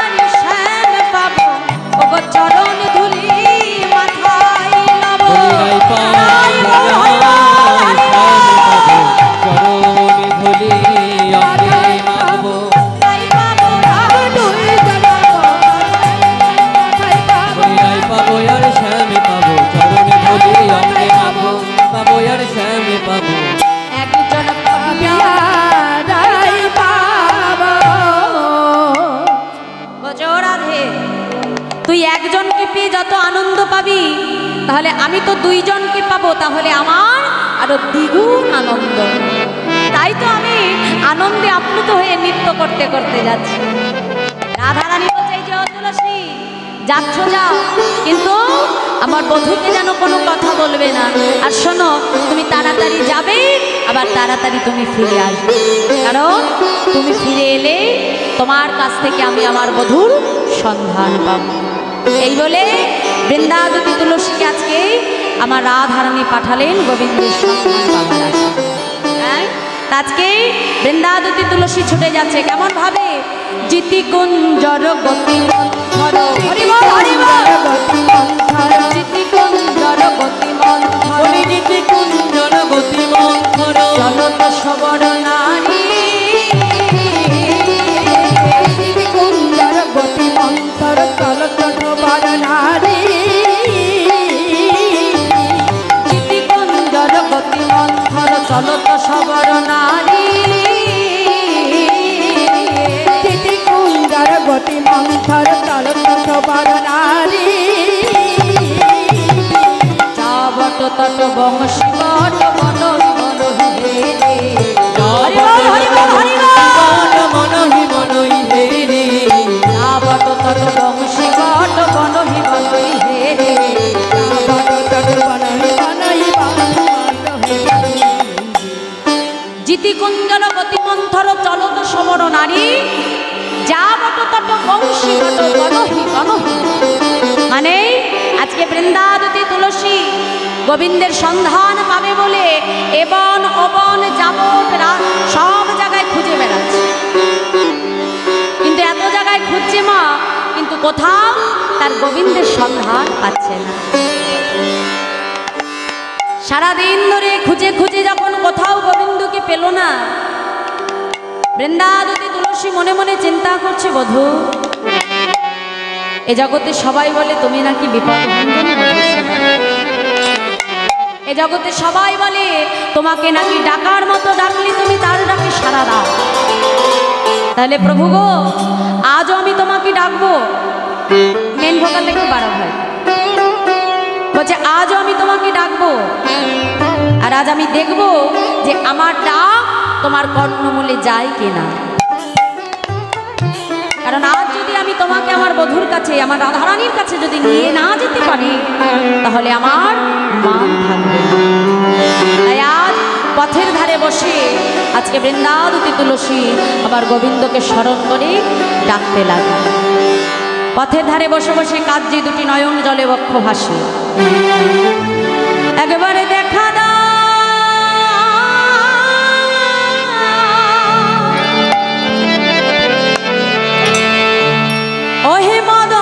আর শ্যাম পাবো, ওগো চরণ ধুলি মাথায় লব। বলিরাই পাই চরণ ধুলি অঙ্গে মাখবো। গোড়াই পাবো দুইজন পাবো, বলিরাই পাবো আর শ্যামে পাবো, চরণ ধুলি অঙ্গে মাখবো। পাবো আর শ্যামে পাবো। একজন পাবি, রাই পাবো। বলছে, ও রাধে, তুই একজনকে পেয়ে যত আনন্দ পাবি, তাহলে আমি তো দুইজনকে পাবো, তাহলে আমার আরো দ্বিগুণ আনন্দ। তাই তো আমি আনন্দে আপ্লুত হয়ে নৃত্য করতে করতে যাচ্ছি। রাধারানী বলছে, এই যে ও তুলসী, যাচ্ছ যাও, কিন্তু আমার বধূকে যেন কোনো কথা বলবে না। আর শোনো, তুমি তাড়াতাড়ি যাবে, আবার তাড়াতাড়ি তুমি ফিরে আসবে, কারণ তুমি ফিরে এলে তোমার কাছ থেকে আমি আমার বধূর সন্ধান পাবো। এই বলে বৃন্দাবতী তুলসীকে আজকে আমার রাধারানী পাঠালেন গোবিন্দের সন্ধান পাবার আশা। হ্যাঁ, আজকে বৃন্দাবতী তুলসী ছুটে যাচ্ছে কেমন ভাবে? জিতি কুঞ্জর গতি মন্থর, হরি বল হরি বল, জিতি কুঞ্জর গতি মন্থর, বলি নীতি কুঞ্জন গতি মন্থর, চলত সবর নারী মন্থর তরত সবার নারী যাবট তট বংশী বট বনহি বনহি হে মনহি মনহি হে যাবট তট বংশী বট বনহি বনহি হে জিতিকুঞ্জল গতি মন্থর চলত সবর নারী যাবট তট বংশী বট বনহি বনহি। মানে আজকে বৃন্দাবতী তুলসী গোবিন্দের সন্ধান পাবে বলে এবন অবন যাবত সব জায়গায় খুঁজে বেড়াচ্ছে, কিন্তু এত জায়গায় খুঁজছে মা, কিন্তু কোথাও তার গোবিন্দের সন্ধান পাচ্ছে না। সারাদিন ধরে খুঁজে খুঁজে যখন কোথাও গোবিন্দকে পেল না, বৃন্দাবতী তুলসী মনে মনে চিন্তা করছে, বধূ এ জগতে সবাই বলে তুমি নাকি বিপদভঞ্জন মধুসূদন, এ জগতে সবাই বলে তোমাকে নাকি ডাকার মতো ডাকলে তুমি তার ডাকে সাড়া দাও। তাহলে প্রভু গো, আজও আমি তোমাকে ডাকবো। মেন ভোকাল একটু বাড়া হয়, বলছে আজও আমি তোমাকে ডাকবো, আর আজ আমি দেখবো যে আমার ডাক তোমার কর্ণমূলে যায় কিনা। কারণ আজ যদি আমি তোমাকে আমার বধূর কাছে, আমার রাধারানীর কাছে যদি নিয়ে না যেতে পারি, তাহলে আমার মান থাকবে না। তাই আজ পথের ধারে বসে আজকে বৃন্দাবতী তুলসী আবার গোবিন্দকে স্মরণ করে ডাকতে লাগে। পথের ধারে বসে বসে কাঁদছে, দুটি নয়ন জলে বক্ষ ভাসে। একবারে দেখা দাও ওহে মদন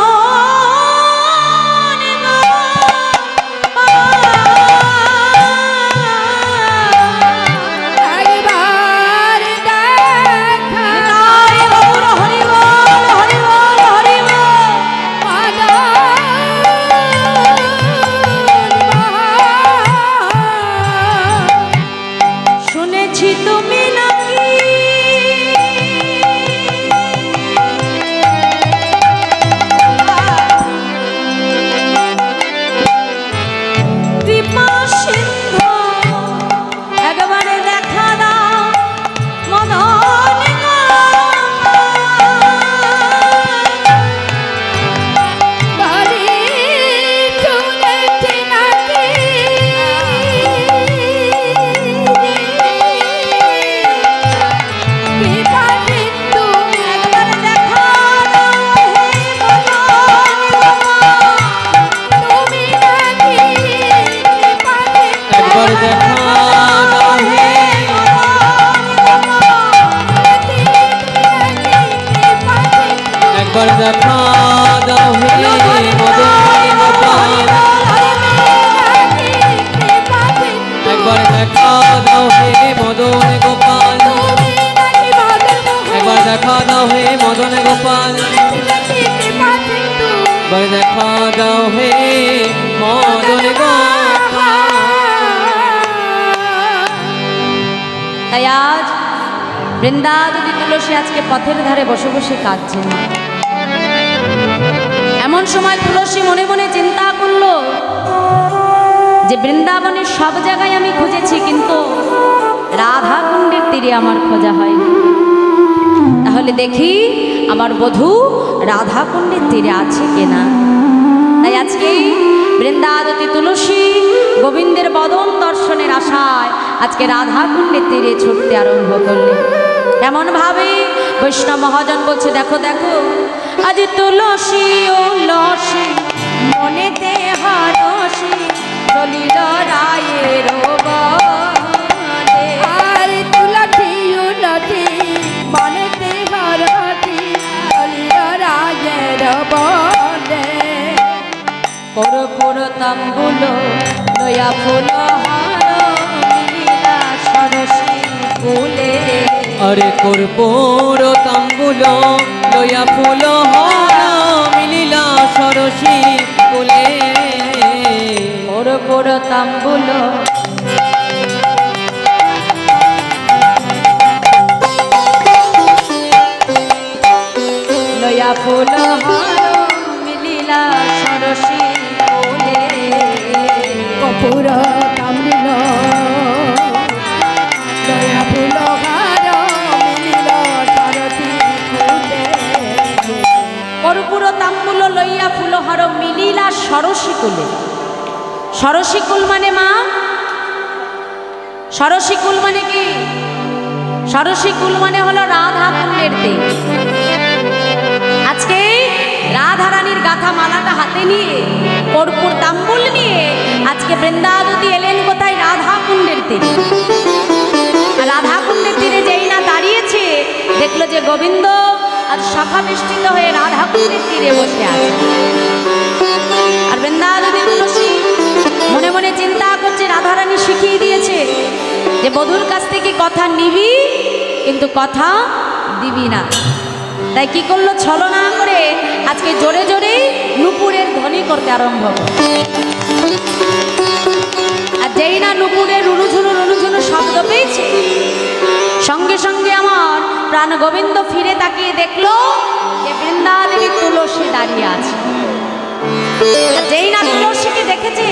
তাই আজ বৃন্দাবতী তুলসী আজকে পথের ধারে বসে বসে কাঁদছে। এমন সময় তুলসী মনে মনে চিন্তা করলো যে বৃন্দাবনের সব জায়গায় আমি খুঁজেছি, কিন্তু রাধা কুণ্ডের তীরে আমার খোঁজা হয়নি। তাহলে দেখি আমার বধূ রাধা কুণ্ডের তীরে আছে কিনা। তাই আজকে বৃন্দাবতী তুলসী গোবিন্দের বদন দর্শনের আশায় আজকে রাধা কুণ্ডের তীরে ছুটতে আরম্ভ করলেন। এমন ভাবে বৈষ্ণব মহাজন বলছে, দেখো দেখো আজ তুলসী ও লসী মনেতে হারসী চলিল রায়ের বনে। আর তুলসী ও লসী মনেতে হারসী চলিল রায়ের বনে। কর্পূর তাম্বুল নয়া ফুল মিলিলা সরসী ফুলে। अरे कर्पूर तांबूल लया फूल मिलिला सरसी कुले। कर्पूर ताम्बुल लया ফুলহার মিলিলা সরসী কোলে কপুর তাম্রিল দয়া ফুলহার মিলিল সরসী কোলে কর্পূর তাম্বুল লইয়া ফুলহার মিলিলা সরসী কোলে। সরসী কুল মানে মা, সরসী কুল মানে কি? সরসী কুল মানে হলো রাধা কুণ্ডের দেশ। আজকে রাধারানীর গাথা মালাটা হাতে নিয়ে কর্পূর তাম্বুল নিয়ে আজকে বৃন্দাবতী এলেন কোথায়? রাধা কুণ্ডের তীরে। রাধা কুণ্ডের তীরে যেই না দাঁড়িয়েছে দেখলো যে গোবিন্দ আর শাখা বেষ্টিত হয়ে রাধা কুণ্ডের তীরে বসে আছে। আর বৃন্দাবতী তুলসী মনে মনে চিন্তা করছে, রাধারানী শিখিয়ে দিয়েছে যে বধূর কাছ থেকে কথা নিবি কিন্তু কথা দিবি না। তাই কি করলো? ছলনা করে আজকে জোরে জোরে নুপুরের ধ্বনি করতে আরম্ভ করে। আর যেই না নুপুরের রুনুঝুনু শব্দ পেয়েছে সঙ্গে সঙ্গে আমার প্রাণ গোবিন্দ ফিরে তাকিয়ে দেখলো যে বৃন্দাদেবী তুলসী দাঁড়িয়ে আছে। যেই না তুলসীকে দেখেছে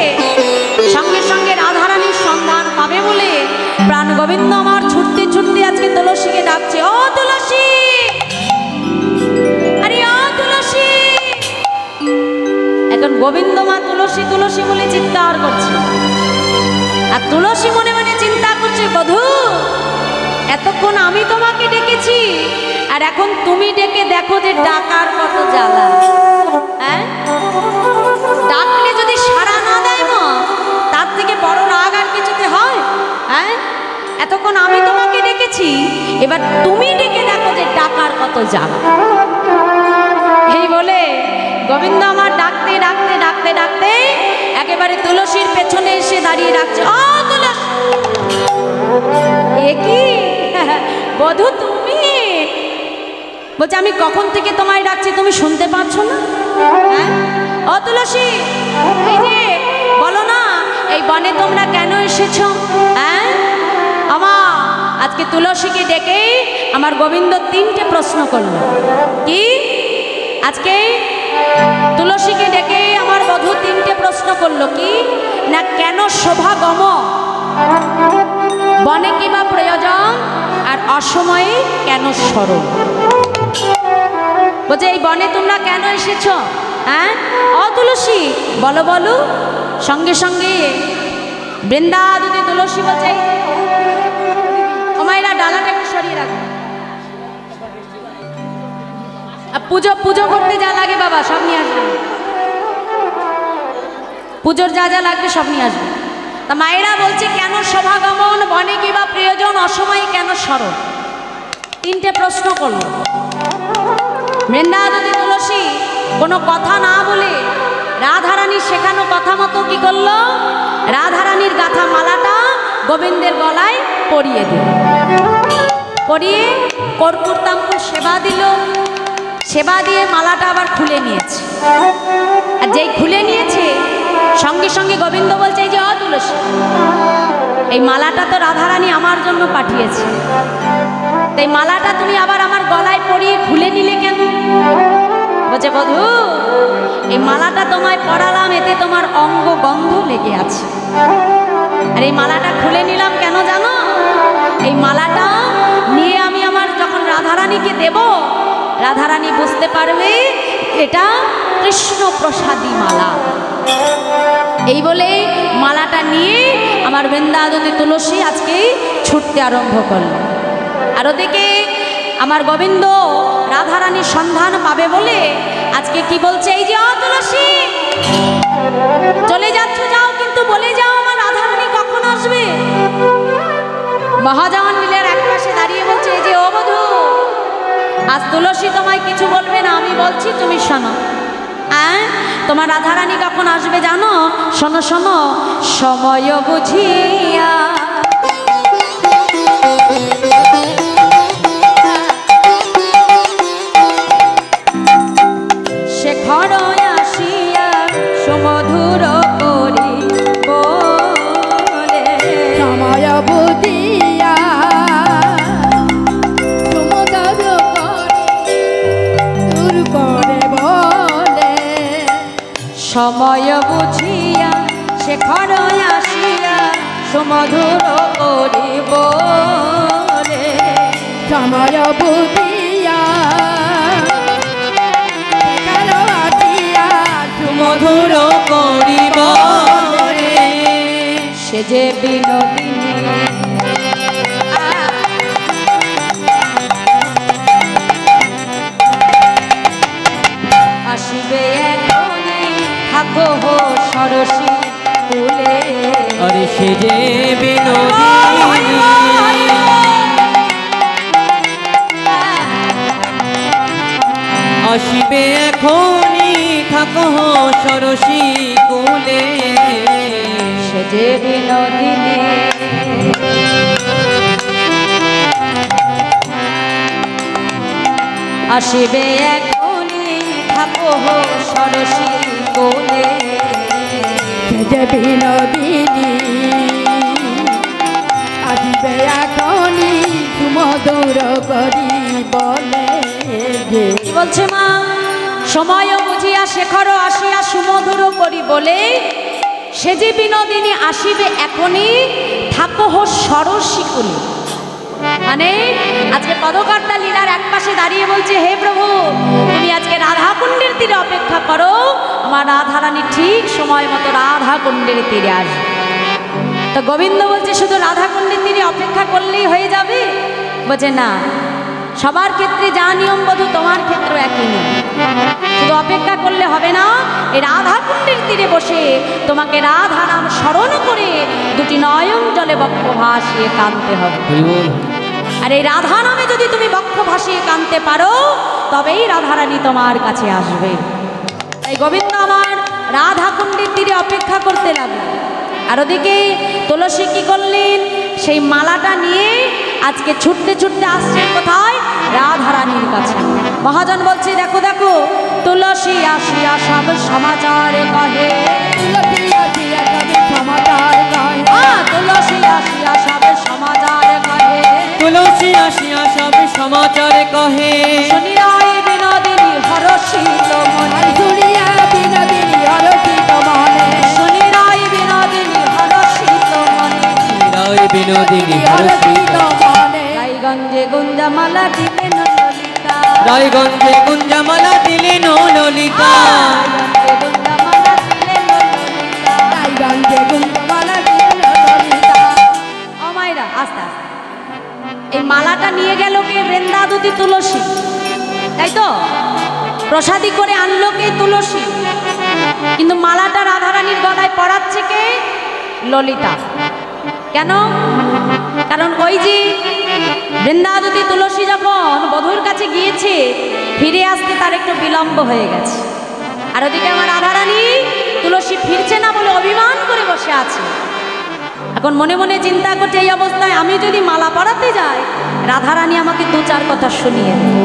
সঙ্গে সঙ্গে রাধারানীর সন্ধান পাবে বলে প্রাণ গোবিন্দ আমার ছুটতে ছুটতে আজকে তুলসীকে ডাকছে, ও তুলসী, আরে ও তুলসী। এখন গোবিন্দ মা তুলসী তুলসী বলে চিৎকার করছে। আর তুলসী মনে মনে চিন্তা করছে, বধূ এতক্ষণ আমি তোমাকে ডেকেছি আর এখন তুমি ডেকে দেখো যে ডাকার কত জ্বালা। হ্যাঁ, ডাকলে যদি সাড়া না দেয় মা, তার থেকে বড় রাগ আর কিছুতে হয়? হ্যাঁ, এতক্ষণ আমি তোমাকে ডেকেছি, এবার তুমি ডেকে দেখো যে ডাকার কত জ্বালা। এই বলে গোবিন্দ আমার ডাকতে ডাকতে ডাকতে ডাকতে একেবারে তুলসীর পেছনে এসে দাঁড়িয়ে ডাকছে, ও তুলসী। এ কি বধূ তুমি? বলছে, আমি কখন থেকে তোমায় ডাকছি, তুমি শুনতে পাচ্ছ না? হ্যাঁ, ও তুলসী, এই যে বলো না এই বনে তোমরা কেন এসেছো? হ্যাঁ, আমার আজকে তুলসীকে ডেকে আমার গোবিন্দ তিনটে প্রশ্ন করলো। কি? আজকে তুলসীকে ডেকে আমার বধূ তিনটে প্রশ্ন করলো। কি না, কেন শোভাগম, বনে কি বা প্রয়োজন, আর অসময়ে কেন স্মরণ। বলছে, এই বনে তোমরা কেন এসেছো? হ্যাঁ, ও তুলসী বলো বলো। সঙ্গে সঙ্গে বৃন্দাবতী তুলসী বলছে, ও মায়েরা ডালাটা একটু সরিয়ে রাখবে। পুজো পুজো করতে যা লাগে বাবা সব নিয়ে আসবে, পুজোর যা যা লাগবে সব নিয়ে আসবে। তা মায়েরা বলছে, কেন সমাগমন, বনে কি বা প্রয়োজন, অসময়ে কেন স্মরণ। তিনটে প্রশ্ন করল। বৃন্দাবতী তুলসী কোনো কথা না বলে রাধারানীর শেখানো কথা মতো কি করলো? রাধারানীর গাথা মালাটা গোবিন্দের গলায় পরিয়ে দিল। পরিয়ে কর্পূর তাম্বুল সেবা দিল। সেবা দিয়ে মালাটা আবার খুলে নিয়েছে। আর যেই খুলে নিয়েছে সঙ্গে সঙ্গে গোবিন্দ বলছে, এই যে ও তুলসী, এই মালাটা তো রাধারানী আমার জন্য পাঠিয়েছে, তাই মালাটা তুমি আবার আমার গলায় পরিয়ে খুলে নিলে কেন? বলছে, বধূ এই মালাটা তোমায় পরালাম, এতে তোমার অঙ্গ গন্ধ লেগে আছে। আর এই মালাটা খুলে নিলাম কেন জানো? এই মালাটা নিয়ে আমি আমার যখন রাধারানীকে দেব, রাধারানী বুঝতে পারবে এটা কৃষ্ণ প্রসাদী মালা। এই বলে মালাটা নিয়ে আমার বৃন্দাবতী তুলসী আজকে ছুটতে আরম্ভ করল। আর ওদিকে আমার গোবিন্দ রাধারানীর সন্ধান পাবে বলে আজকে কি বলছে, এই যে ও তুলসী, চলে যাচ্ছ যাও, কিন্তু বলে যাও আমার রাধারানী কখন আসবে। মহাজন মিলের এক পাশে দাঁড়িয়ে বলছে, এই যে ও বধূ, আজ তুলসী তোমায় কিছু বলবে না, আমি বলছি তুমি শোনো। হ্যাঁ, তোমার রাধারানী কখন আসবে জানো? শোনো শোনো, সময় বুঝিয়া শেখর আসিয়া সুমধুর করি বলে, সময় বুঝিয়া সুমধুর করে দূর করে সময় বুঝিয়া শেখর আসিয়া সুমধুর করিব রে। সময় বুঝিয়া কারো আসিয়া মধুর করিব রে। সে যে বিনোদিনী আসিবে এখনি থাকো সরসী কুলে। আরে সে যে বিনোদিনী আসিবে এখনি থাকো সরসী কুলে। সে যে বিনোদিনী আসিবে এখনি থাকো সরসী কুলে। সে যে বিনোদিনী আসিবে এখনি সুমধুর করি বলে যে। কি বলছে মা? সময় বুঝিয়া শেখর আসিয়া সুমধুর করি বলে সে যে বিনোদিনী আসিবে এখনই থাকো সরসী কুলে। মানে আজকে পদকর্তা লীলার এক পাশে দাঁড়িয়ে বলছে, হে প্রভু তুমি আজকে রাধাকুণ্ডের তীরে অপেক্ষা করো, আমার রাধারানী ঠিক সময় মতো রাধাকুণ্ডের তীরে আসবে। তো গোবিন্দ বলছে শুধু রাধাকুণ্ডের তীরে অপেক্ষা করলেই হয়ে যাবে? বলছে না, সবার ক্ষেত্রে যা নিয়ম বধূ তোমার ক্ষেত্রে একই নিয়ম। শুধু অপেক্ষা করলে হবে না, এই রাধাকুণ্ডের তীরে বসে তোমাকে রাধা নাম স্মরণ করে দুটি নয়ন জলে বক্ষ ভাসিয়ে কাঁদতে হবে। আর এই রাধা নামে যদি তুমি বক্ষ ভাসিয়ে কাঁদতে পারো তবেই রাধারানী তোমার কাছে আসবে। তাই গোবিন্দ আমার রাধাকুণ্ডের তীরে অপেক্ষা করতে লাগলো। আর ওদিকে তুলসী কি করলেন? সেই মালাটা নিয়ে আজকে ছুটতে ছুটতে আসছেন কোথায়? রাধারানীর কাছে। মহাজন বলছে, দেখো দেখো তুলসী আসিয়া সব সমাচার কহে। তুলসী আসিয়া সব সমাচার কহে। তুলসী আসিয়া সব সমাচার কহে। তুলসী আসিয়া সব সমাচার কহে। শুনিয়াই বিনোদিনী হরষিত মনে। শুনিয়া বিনোদিনী হরষিত মনে। শুনিয়াই বিনোদিনী হরষিত মনে। রায় বিনোদিনী হরষিত মনে। রায়গঞ্জে গুঞ্জামালা দিলেন ললিতা। রায়গঞ্জে গুঞ্জামালা দিলেন ললিতা। রায়গঞ্জে গুঞ্জামালা দিলেন ললিতা। রায়গঞ্জে গুঞ্জমালা দিলেন ললিতা। ও মাইরা আস্তে আস্তে এই মালাটা নিয়ে গেল কে? বৃন্দাদুতি তুলসী, তাই তো? প্রসাদী করে আনলো কে? তুলসী। কিন্তু মালাটা রাধারানীর গলায় পরাচ্ছে কে? ললিতা। কেন? কারণ ওই যে বৃন্দাদুতি তুলসী যখন বধূর কাছে গিয়েছে, ফিরে আসতে তার একটু বিলম্ব হয়ে গেছে। আর ওদিকে আমার রাধারানী তুলসী ফিরছে না বলে অভিমান করে বসে আছে। এখন মনে মনে চিন্তা করছে, এই অবস্থায় আমি যদি মালা পরাতে যাই রাধারানী আমাকে দু চার কথা শুনিয়ে দেবে।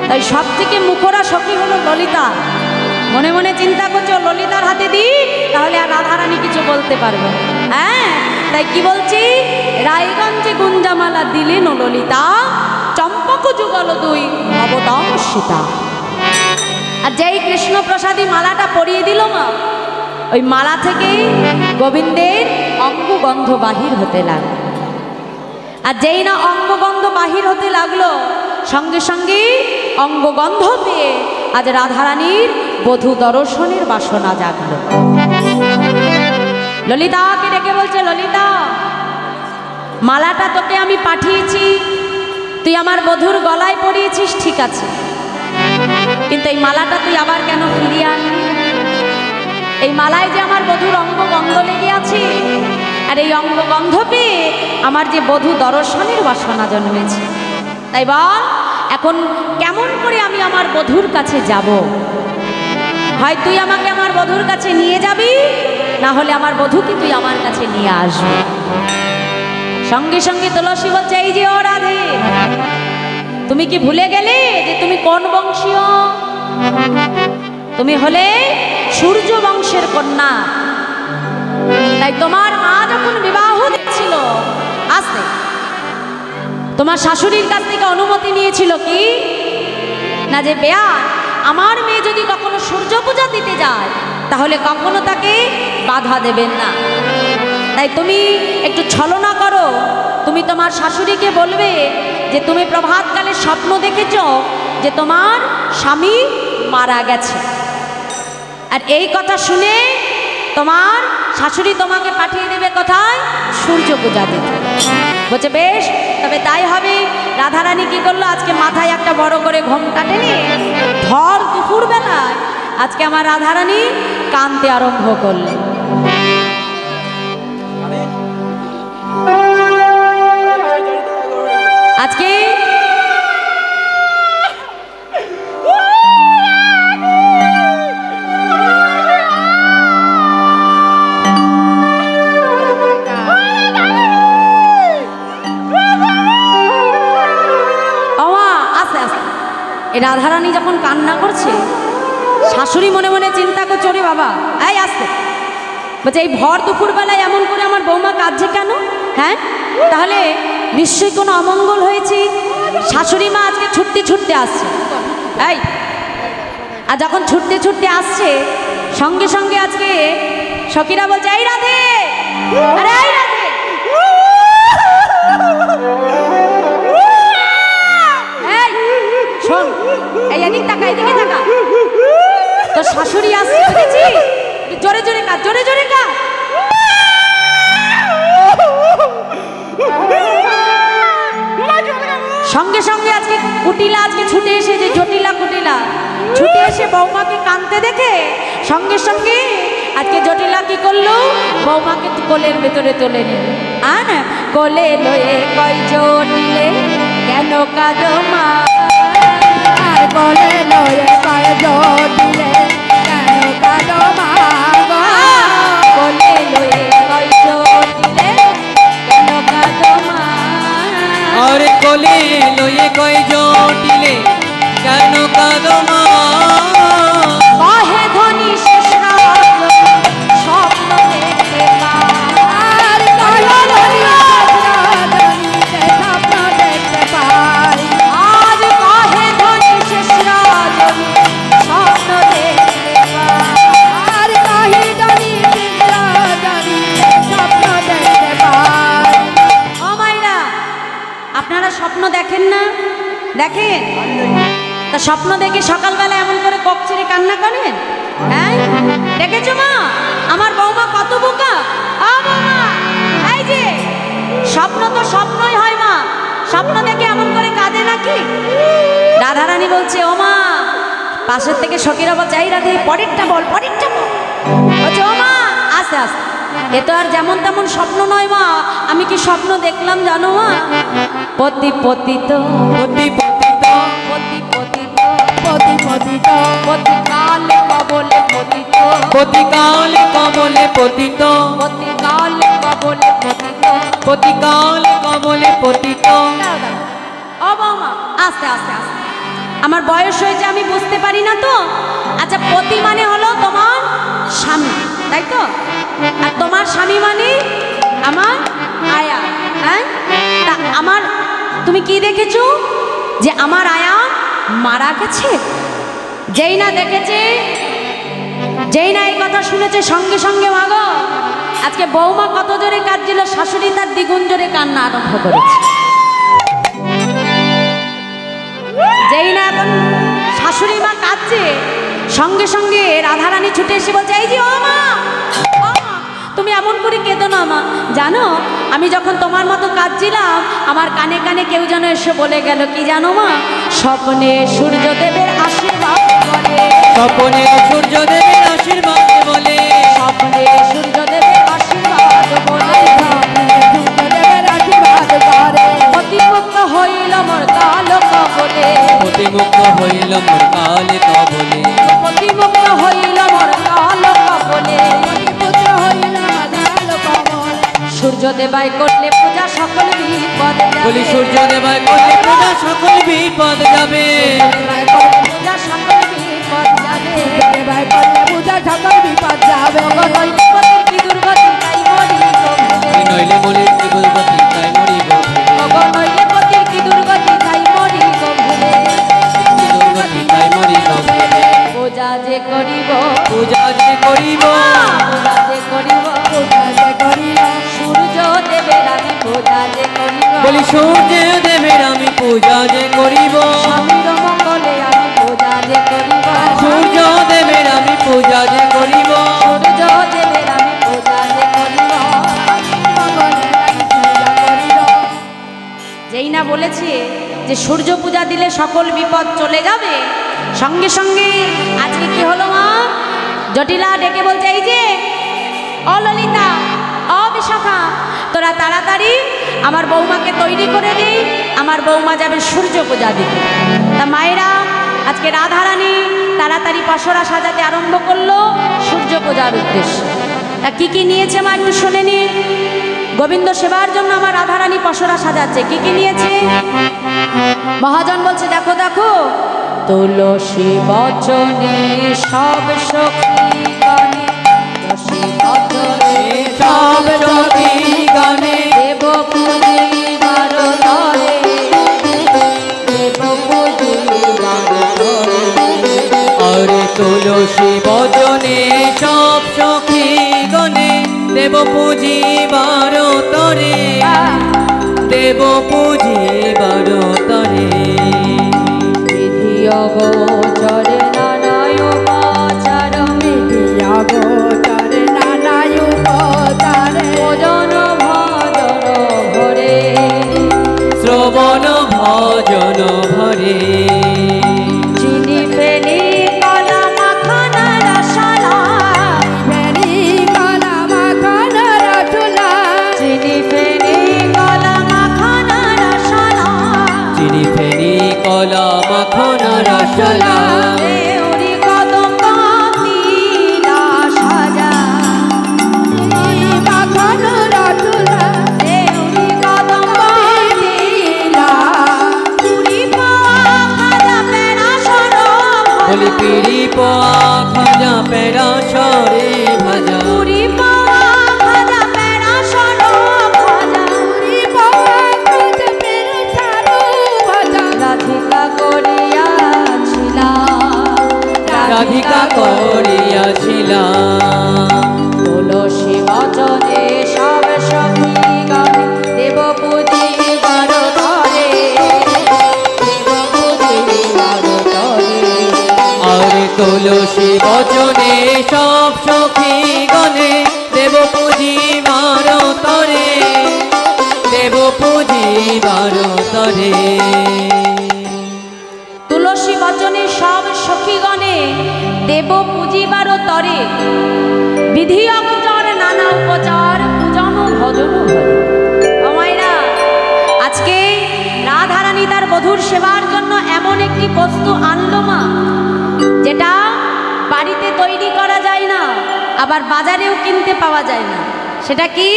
তাই সব থেকে মুখরা সখী হলো ললিতা। মনে মনে চিন্তা করছে, ও ললিতার হাতে দিই তাহলে আর রাধারানী কিছু বলতে পারবে। হ্যাঁ, তাই কি বলছি? রায়গঞ্জে গুঞ্জামালা দিলেন ও ললিতা, চম্পক যুগল দুই নবদম সীতা। আর যেই কৃষ্ণ প্রসাদী মালাটা পরিয়ে দিল মা, ওই মালা থেকে গোবিন্দের অঙ্গগন্ধ বাহির হতে লাগলো। আর যেই না অঙ্গগন্ধ বাহির হতে লাগলো, সঙ্গে সঙ্গে অঙ্গগন্ধ পেয়ে আজ রাধারানীর বধূ দর্শনের বাসনা জাগলো। ললিতাকে ডেকে বলছে, ললিতা মালাটা তোকে আমি পাঠিয়েছি, তুই আমার বধূর গলায় পরিয়েছিস, ঠিক আছে, কিন্তু এই মালাটা তুই আবার কেন ফিরিয়ে আনলি? এই মালায় যে আমার বধূর অঙ্গগন্ধ লেগে আছে, আর এই অঙ্গগন্ধ পেয়ে আমার যে বধূ দর্শনের বাসনা জন্মেছে। তাই বল এখন কেমন করে আমি আমার বধূর কাছে যাব? হয় তুই আমাকে আমার বধূর কাছে নিয়ে যাবি, না হলে আমার বধূকে তুই আমার কাছে নিয়ে আসবি। সঙ্গে সঙ্গে তুলসী বলছে, এই যে ও রাধে, তুমি কি ভুলে গেলে যে তুমি কোন বংশীয়? তুমি হলে সূর্য বংশের কন্যা। তাই তোমার মা যখন বিবাহ দিচ্ছিল, আসতে তোমার শাশুড়ির কাছ থেকে অনুমতি নিয়েছিল কি না, যে বেয়া আমার মেয়ে যদি কখনো সূর্য পূজা দিতে যায় তাহলে কখনো তাকে বাধা দেবেন না। তাই তুমি একটু ছলনা করো, তুমি তোমার শাশুড়িকে বলবে যে তুমি প্রভাতকালে স্বপ্ন দেখেছ যে তোমার স্বামী মারা গেছে, আর এই কথা শুনে তোমার শাশুড়ি তোমাকে পাঠিয়ে দেবে কোথায়? সূর্য পূজা দিতে। বলছে বেশ, তবে তাই হবে। রাধারানী কি করলো? আজকে মাথায় একটা বড় করে ঘোমটা টেনে ভর দুপুরবেলায় আজকে আমার রাধারানী কাঁদতে আরম্ভ করলেন। আজকে রাধারানী যখন কান্না করছে, শাশুড়ি মনে মনে চিন্তা করছে, ওরে বাবা এই আসতে, বলছে এই ভর দুপুরবেলায় এমন করে আমার বৌমা কাঁদছে কেন? হ্যাঁ, তাহলে নিশ্চয়ই কোনো অমঙ্গল হয়েছে। শাশুড়ি মা আজকে ছুটতে ছুটতে আসছে। এই আর যখন ছুটতে ছুটতে আসছে, সঙ্গে সঙ্গে আজকে সখীরা বলছে এই রাধে, আরে এই রাধে, শোন, এই এদিক তাকা, এদিকে তাকা, তোর শাশুড়ি আসছে বুঝেছি, জোরে জোরে কাজ, জোরে জোরে কাজ। সঙ্গে সঙ্গে আজকে কুটিলা আজকে ছুটে এসে, যে জটিলা কুটিলা ছুটে এসে বৌমাকে কাঁদতে দেখে সঙ্গে সঙ্গে আজকে জটিলা কি করলো? বৌমাকে কোলের ভেতরে তুলে নিল। আর কোলে লয়ে কই জটিলে কেন কাঁদো মা, আর কোলে লয়ে কই জটিলে কেন কাঁদো মা, কোলে লয়ে কই জটিলে কেন কাঁদো মা, আর কোলে লয়ে কই জটিলে কেন কাঁদো মা, কহে ধনী শেষ স্বপ্ন দেখতে আর কোলে লয়ে স্বপ্ন দেখতে পাই, আজ কহে ধনী শেষ স্বপ্ন দেখতে আর কাহি ধনী স্বপ্ন দেখতে পাই। ও মাইরা, আপনারা স্বপ্ন দেখেন না? দেখেন? তা স্বপ্ন দেখে সকালবেলা এমন করে কক ছেড়ে কান্না করেন? হ্যাঁ, দেখেছো মা আমার বৌমা কত বোকা? বৌমা এই যে স্বপ্ন তো স্বপ্নই হয় মা, স্বপ্ন দেখে এমন করে কাঁদে নাকি? রাধারানী বলছে ও মা, পাশের থেকে সখীরা বলছে এই রাধে পরেরটা বল, পরেরটা বল। বলছে ও মা আস্তে আস্তে, এ তো আর যেমন তেমন স্বপ্ন নয় মা, আমি কি স্বপ্ন দেখলাম জানো মা? পতি পতিত পতি পতিত পতি পতিত পতি পতিত পতি কালে কবলে পতিত, পতি কালে কমলে পতিত, পতি কালে কবলে পতিত। পতি কালে কমলে পতিত। ও বৌমা আস্তে আস্তে আস্তে, আমার বয়স হয়েছে আমি বুঝতে পারি না তো। আচ্ছা পতি মানে হলো তোমার স্বামী, তাই তো? আর তোমার স্বামী মানে আমার আয়া। হ্যাঁ, তা আমার তুমি কি দেখেছো যে আমার আয়া মারা গেছে? যেই না দেখেছে, যেই না এই কথা শুনেছে, সঙ্গে সঙ্গে মাগো আজকে বৌমা কত জোরে কাঁদছিল, শাশুড়ি তার দ্বিগুণ জোরে কান্না আরম্ভ করেছে। যেই না এখন শাশুড়ি মা কাঁদছে, সঙ্গে সঙ্গে রাধারানী ছুটে এসে বলছে এই যে ও মা, তুমি এমন করে কেঁদো না মা, জানো আমি যখন তোমার মতো কাঁদছিলাম আমার কানে কানে কেউ যেন এসে বলে গেল কি জানো মা, স্বপ্নে সূর্যদেবের আশীর্বাদ বলে, স্বপ্নে সূর্যদেবের আশীর্বাদ বলে, স্বপ্নে সূর্যদেবের আশীর্বাদ বলে, সূর্যদেবের আশীর্বাদ করে, প্রতিমুক্ত হইল মোর কালো কবলে, প্রতিমুক্ত হইল মোর কালে কবলে, প্রতিমুক্ত হইল মোর কালো কবলে, পুত্র হইল মাদাল কমল, সূর্যদেবায় করলে পূজা সকল বিপদ যাবে, বলি সূর্যদেবায় করলে পূজা সকল বিপদ যাবে, সূর্যদেবায় করলে পূজা সকল বিপদ যাবে, দেবাই করলে পূজা সকল বিপদ যাবে, নইলে পতির কি দুর্গতি তাই মরিব ভুলে, নইলে মরির কি দুর্গতি তাই মরিব ভুলে, নইলে পতির কি দুর্গতি তাই মরিব ভুলে, কি দুর্গতি তাই মরিব ভুলে, পূজা যে করিব পূজা যে করিব পূজা যে করিব পূজা যে করিব সূর্য দেবের আমি পূজা যে করিব বলি সূর্য দেবের আমি পূজা যে করিব স্বামীর মঙ্গলে আমি পূজা যে করিব সূর্য দেবের আমি পূজা যে করিব সূর্য দেবের আমি পূজা যে করিব মঙ্গলে আমি পূজা করিব। যেই না বলেছে যে সূর্য পূজা দিলে সকল বিপদ চলে যাবে, সঙ্গে সঙ্গে আজকে কি হলো মা? জটিলা ডেকে বলছে, এই যে অললিতা অবিশাখা, তোরা তাড়াতাড়ি আমার বৌমাকে তৈরি করে দিই, আমার বৌমা যাবে সূর্য পূজা দিতে। তা মায়েরা আজকে রাধারানী তাড়াতাড়ি পসরা সাজাতে আরম্ভ করলো সূর্য পূজার উদ্দেশ্যে। তা কি কি নিয়েছে মা একটু শুনে নিন। গোবিন্দ সেবার জন্য আমার রাধারানী পসরা সাজাচ্ছে। কি কি নিয়েছে? মহাজন বলছে, দেখো দেখো, তুলসী বচনে সব সখী গণে, তুলসী বচনে সব সখী গণে দেব পূজিবার তরে, দেব পূজিবার তরে। আরে তুলসী বচনে সব সখী গণে দেব পূজিবার তরে, দেব পূজিবার তরে। বিধি অগোচরে নানায় উপাচার, বিধি অগোচরে নানায় উপচারে ভজন ভজন ভরে, শ্রবণ ভজন ভরে। চিনি ফেনি কলা মাখানা রসলা, ফেরি কলা মাখন রসুলা চিনি ফেনি কলা মাখানা রসলা, চিনি ফেনি কলা মাখন রসলা। দেউরি কদম্ব নীলা সাজা, মাখন রসুলা দেউরি কদম্ব নীলা, পুরি পাওয়া খাজা পেড়া সরব, বলি পিড়ি পোয়া খাজা পেড়া সরে ভাজা, পুরি পাওয়া খাজা পেড়া সরব ভাজা, পুরি পাওয়া খাজা পেড়া ছাড়ো ভাজা রাধিকা করিয়াছিলাম, রাধিকা করিয়াছিলাম। তুলসী বচনে সব সখী গণে দেব পূজিবার তরে, দেব পূজিবার তরে। আরে তুলসী বচনে সব সখী গণে দেব পূজিবার তরে, দেব পূজিবার তরে। তুলসী বচনে সব সখীগণে দেব পূজিবার তরে, বিধি অগোচর নানা উপচার পূজন ভজন ভরে। আমায়রা আজকে রাধারানী তার বধূর সেবার জন্য এমন একটি বস্তু আনলো মা, যেটা বাড়িতে তৈরি করা যায় না, আবার বাজারেও কিনতে পাওয়া যায় না। সেটা কি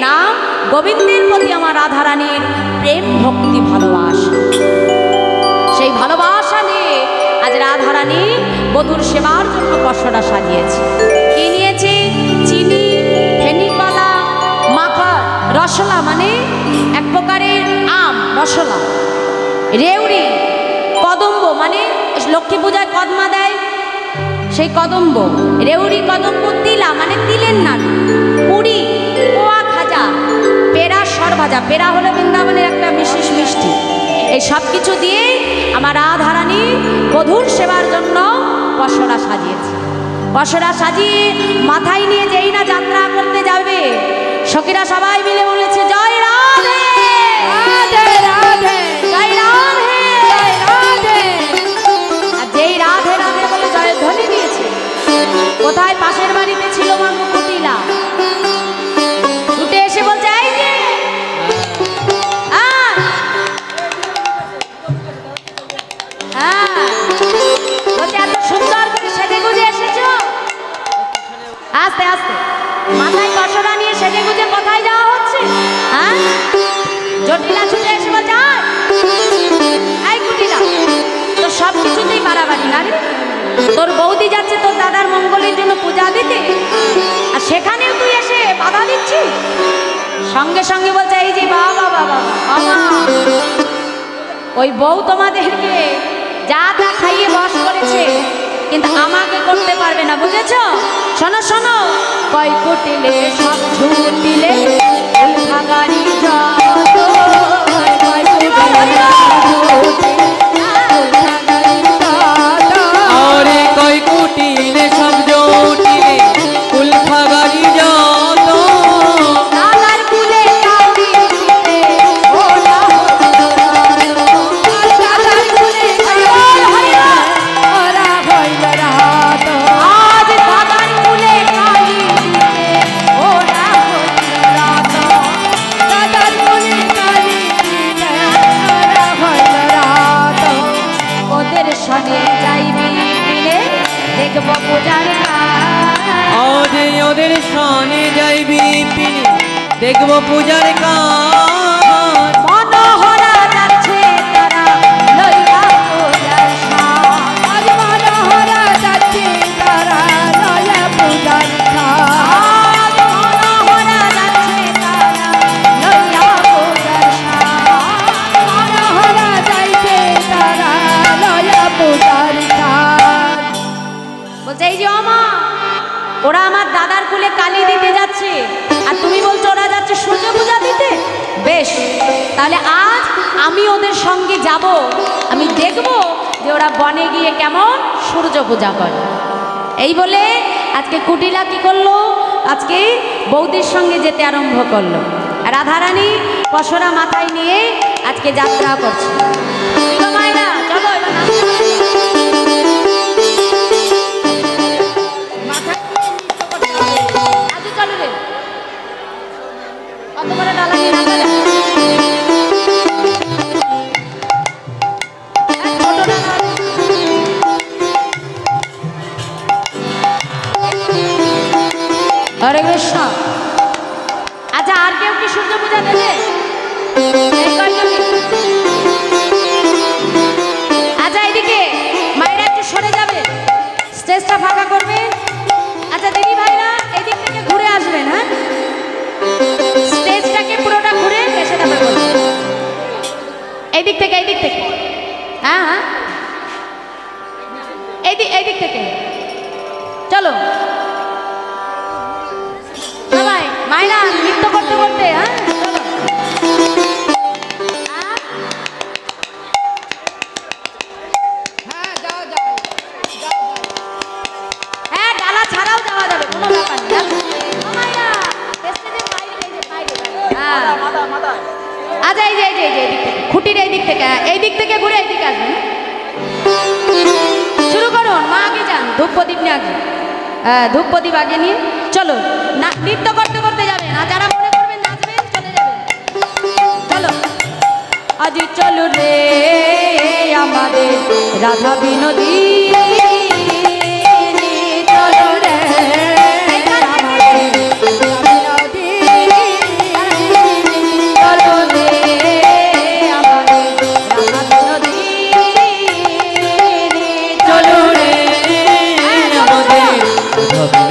না? গোবিন্দের প্রতি আমার রাধারানীর প্রেম ভক্তি ভালোবাসা। সেই ভালোবাসা নিয়ে আজ রাধারানী বধূর সেবার জন্য পসরা সাজিয়েছে। কি নিয়েছে? চিনি, ফেনি কলা, মাখা, রসলা মানে এক প্রকারের আম রসলা, রেউড়ি, কদম্ব মানে লক্ষ্মী পূজায় কদমা দেয় সেই কদম্ব, রেউড়ি কদম্ব, তিলা মানে তিলের নাড়ু, পুরি, পোয়া খাজা, পেড়া সর ভাজা, পেড়া হলো বৃন্দাবনের একটা বিশেষ মিষ্টি। এই সব কিছু দিয়ে আমার রাধারানী বধূর সেবার জন্য পসরা সাজিয়েছে। পসরা সাজিয়ে মাথায় নিয়ে যেই না যাত্রা করতে যাবে, সখীরা সবাই মিলে বলেছে, জয় রাধে রাধে রাধে জয় রাধে। রাধে আর যেই রাধে রাধে বলে জয়ের ধ্বনি দিয়েছে, কোথায় পাশের বাড়িতে ছিল মা মুকুটিলা, ছুটে এসে বলছে, এই যে বলছে, এত সুন্দর করে সেজে গুজে এসেছো, আস্তে আস্তে মাথায় পসরা নিয়ে সেজে গুজে কোথায় যাওয়া হচ্ছে? হ্যাঁ, জটিলা ছুটে এসে বলছে, এই কুটিলা, তোর সব কিছুতেই বাড়াবাড়ি না রে, তোর বৌদি যাচ্ছে তোর দাদার মঙ্গলের জন্য পূজা দিতে, আর সেখানেও তুই এসে বাধা দিচ্ছিস। সঙ্গে সঙ্গে বলছে, এই যে বাবা বাবা বাবা, ওই বউ তোমাদেরকে যা তা খাইয়ে বশ করেছে, কিন্তু আমাকে করতে পারবে না, বুঝেছো? শোনো শোনো, কয় কুটিলে সব ঝুটিলে ভাগারি যত, আরে কয় কুটিলে সব জটিলে ফুল ফাগারি যত, দাদার কুলে কালি দিতে ওরা দাদার কুলে ওরা হইল রাত, আজ দাদার কুলে কালি দিতে ওরা রাত, দাদার কোলে কালি দিতে ওরা হইল রাত। ওদের সনে যাইবি দিলে দেখব পূজার কাজ, আরে ওদের সনে যাইবি পিনে দেখব পূজার কাজ, মনোহরা যাচ্ছে তারা লইয়া পূজার সাজ, আজ মনোহরা যাচ্ছে তারা লয়া পূজার খাট, আজ মনোহরা যাচ্ছে তারা লইয়া পূজার সাজ, মনোহরা যাইছে তারা লয়া পূজার খাট। বলছে এই যে মা, ওরা আমার দাদার কুলে কালি দিতে যাচ্ছে আর তুমি বলছো ওরা যাচ্ছে সূর্য পূজা দিতে। বেশ, তাহলে আজ আমি ওদের সঙ্গে যাব, আমি দেখব যে ওরা বনে গিয়ে কেমন সূর্য পূজা করে। এই বলে আজকে কুটিলা কি করলো, আজকে বৌদির সঙ্গে যেতে আরম্ভ করলো। রাধারানী পশরা মাথায় নিয়ে আজকে যাত্রা করছে। চলো মায়েরা, চলো এবার নাচতে হবে। রাজু চলো রে, কত বড় ডালা নিয়ে নাচা যায়? ছোট ডালা। হরে কৃষ্ণ। আচ্ছা, আর কেউ কি সূর্য পূজা দেবে? এই কয়জনই? আচ্ছা, এদিকে মায়েরা একটু সরে যাবে, স্টেজটা ফাঁকা করবে। আচ্ছা দিদি ভাইরা এদিক থেকে ঘুরে আসবেন, হ্যাঁ, স্টেজটাকে পুরোটা ঘুরে এসে তারপর করবেন। এইদিক থেকে, এইদিক থেকে, হ্যাঁ হ্যাঁ, এইদিক থেকে চলো সবাই মায়েরা নৃত্য করতে করতে, হ্যাঁ চলো। হ্যাঁ যাও যাও যাও। হ্যাঁ, ডালা ছাড়াও যাওয়া যাবে, কোনো ব্যাপার নেই। ও মায়েরা, স্টেজের বাইরে, এই যে বাইরে, হ্যাঁ। আচ্ছা, এই যে এইদিক থেকে, খুঁটির এই দিক থেকে, হ্যাঁ, এই দিক থেকে ঘুরে এই দিকে আসবেন। শুরু করুন, মা আগে যান, ধূপ প্রদীপ নিয়ে আগে, হ্যাঁ ধূপ প্রদীপ আগে নিন। চলো না, নৃত্য করতে করতে যাবেন, আর যারা মনে করবেন নাচবেন চলে যাবেন। চলো আজি চলো রে আমাদের রাধা বিনোদী, চলো রে চলো রে আমাদের রাধা বিনোদী, চলো রে আমাদের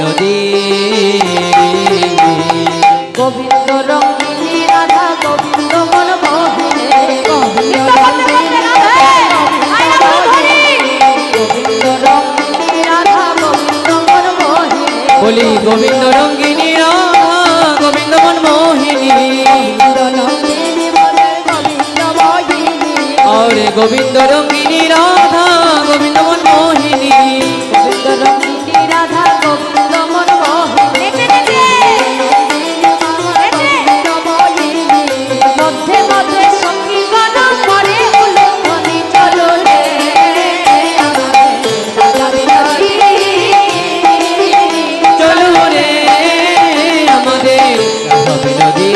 নদী, গোবিন্দ রঙ্গিনী রাধা গোবিন্দ মন মোহিনী, গোবিন্দ রঙ্গিনী রাধা গোবিন্দ মন মোহিনী, বলি গোবিন্দ রঙ্গিনী রাধা গোবিন্দ মন মোহিনী, और गोविंद रंगिनी राधा गोविंद मन मोहिनी, গোবিন্দ রঙ্গিনী রাধা গোবিন্দ মন মোহিনী, মধ্যে মধ্যে সখী গণ করে উলুধ্বনি, চলো রে রাধা বিনোদী, চলো রে আমাদের রাধা নদী।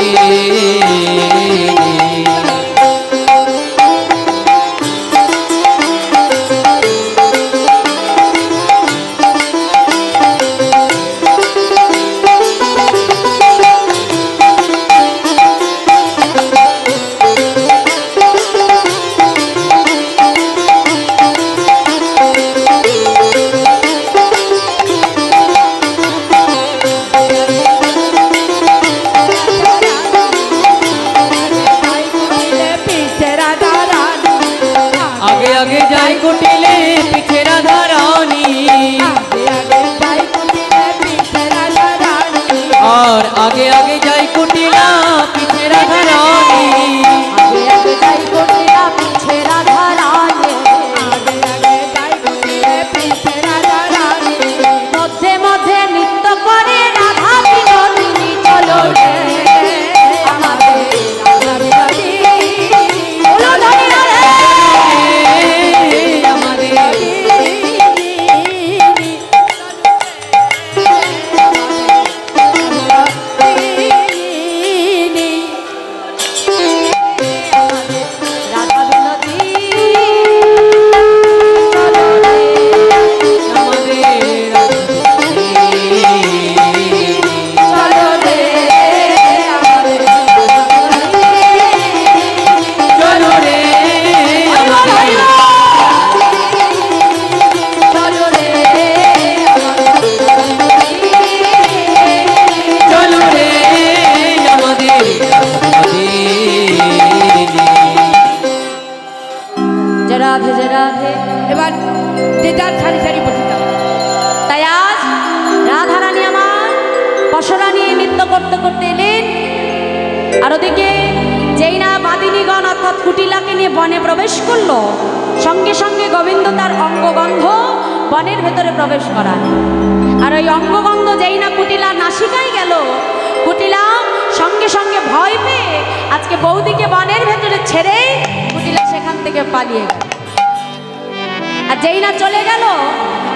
কুটিলা পিছে রাধা রানী আগে আগে যাই কুটিলা পিছে রাধা রানী আগে আগে যাই কুটিলে পিছে রাধা রানী মধ্যে মধ্যে নৃত্য করে রাধা বিনোদিনী চলো রে আমাদের রাধা বিনোদিনী বলো ধনী রাধে আমাদের রাধা বিনোদিনী চলো রে চলো রে চলো রে চলো রে চলো রে আমাদের জয় রাধে জয় রাধে। এবার যে যার সারি সারি বসে যাও তাই আজ রাধারানী আমার পশরা নিয়ে নৃত্য করতে করতে এলেন। আর ওদিকে যেই না বাদিনীগণ অর্থাৎ কুটিলাকে নিয়ে বনে প্রবেশ করলো, সঙ্গে সঙ্গে গোবিন্দ তার অঙ্গগন্ধ বনের ভেতরে প্রবেশ করান। আর ওই অঙ্গগন্ধ যেই না কুটিলা নাসিকায় গেল, কুটিলা সঙ্গে সঙ্গে ভয় পেয়ে আজকে বৌদিকে বনের ভেতরে ছেড়ে কুটিলা সেখান থেকে পালিয়ে গেল। আর যেই না চলে গেল,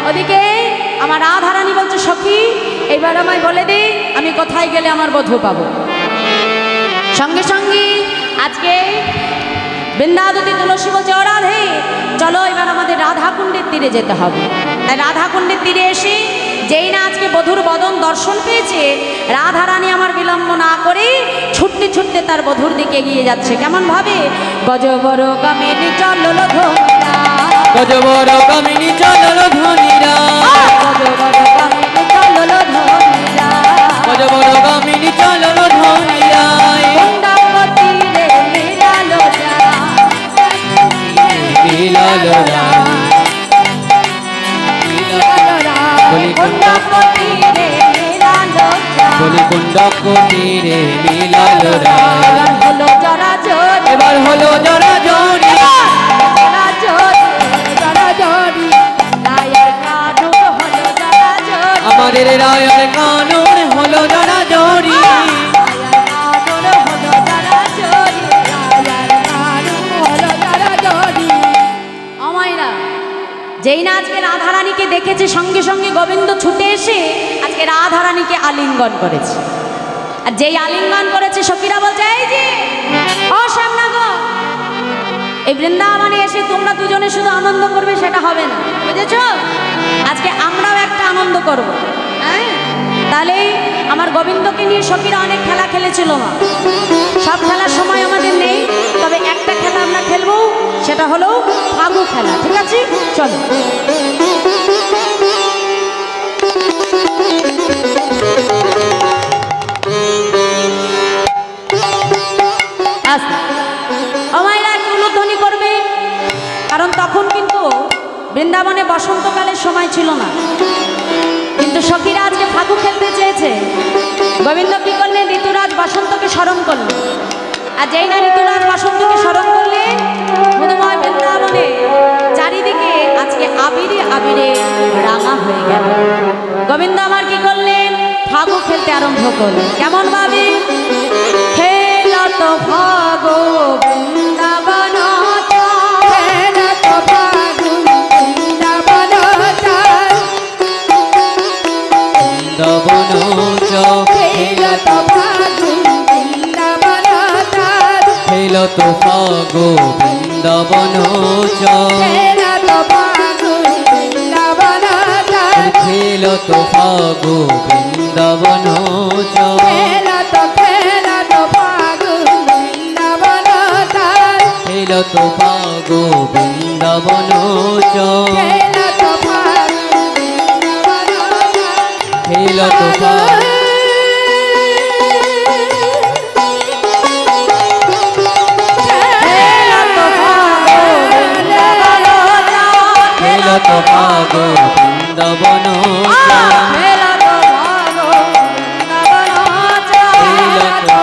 ওদিকে আমার রাধারানী বলছে, সখী এইবার আমায় বলে দে আমি কোথায় গেলে আমার বধূ পাবো। সঙ্গে সঙ্গে আজকে বৃন্দাবতী তুলসী বলছে, ও রাধে চলো এবার আমাদের রাধাকুণ্ডের তীরে যেতে হবে। তাই রাধাকুণ্ডের তীরে এসে যেই না আজকে বধূর বদন দর্শন পেয়েছে, রাধারানী আমার বিলম্ব না করে ছুটতে ছুটতে তার বধূর দিকে এগিয়ে যাচ্ছে। কেমন ভাবে? গজবর কামিনী চলো ধনীরা, গজবর কামিনী চলল ধনীরা গজবর কামিনী চলো ধনীরা, গজবর কামিনী চলল ধনীরা কুণ্ডাপতি রে মিলালো যা, মিলাল রাম বলি কুণ্ডাপতি রে মিলালো যা, বলি কুণ্ড কুটিরে মিলাল রাম এবার হলো জরা জোর, এবার হলো জরা জড়ি জরা জোর, জরা জড়ি রায়ের কানুন হলো জরা জোর, আমাদের রায়ের কানুন হলো জরা জড়ি রায়ের কানুন হলো জরা জোর। রায়ার কানু হলো জরা জড়ি অমায়রা যেই না আজকে রাধারানীকে দেখেছে, সঙ্গে সঙ্গে গোবিন্দ ছুটে এসে আজকে রাধারানীকে আলিঙ্গন করেছে। আর যেই আলিঙ্গন করেছে, সখীরা বলছে, এই যে ও শ্যামনা গো, এই বৃন্দাবনে এসে তোমরা দুজনে শুধু আনন্দ করবে সেটা হবে না, বুঝেছো? আজকে আমরাও একটা আনন্দ করব। হ্যাঁ, তাহলেই আমার গোবিন্দকে নিয়ে সখীরা অনেক খেলা খেলেছিল মা। সব খেলার সময় আমাদের নেই, তবে একটা খেলা আমরা খেলবো, সেটা হলো ফাগু খেলা। ঠিক আছে, চলো। আস্তে আমায়রা একটু উলুধ্বনি করবে, কারণ তখন কিন্তু বৃন্দাবনে বসন্তকালের সময় ছিল না, কিন্তু সখীরা আজকে ফাগু খেলতে চেয়েছে। গোবিন্দ কি করলেন? ঋতুরাজ বসন্তকে স্মরণ করলেন। আর যেই না ঋতুরাজ বসন্তকে স্মরণ করলেন, মধুময় বৃন্দাবনে চারিদিকে আজকে আবিরে আবিরে রাঙা হয়ে গেল। গোবিন্দ আমার কি করলেন? ফাগু খেলতে আরম্ভ করলেন। কেমন ভাবে? খেলত ফাগু বৃন্দাবন খেলত ফাগুন বৃন্দাবন দবন খেলত ফাগুন বৃন্দাবন খেলত ফাগু বৃন্দাবন খেলত ফাগুন বৃন্দাবন খেলত ফাগু বৃন্দাবন খেলত ফাগুন বৃন্দাবন খেলত ফাগু বৃন্দাবন খেলত ফাগুন বৃন্দাবন খেলত ফাগু খেলত ফাগু বৃন্দাবন খেলত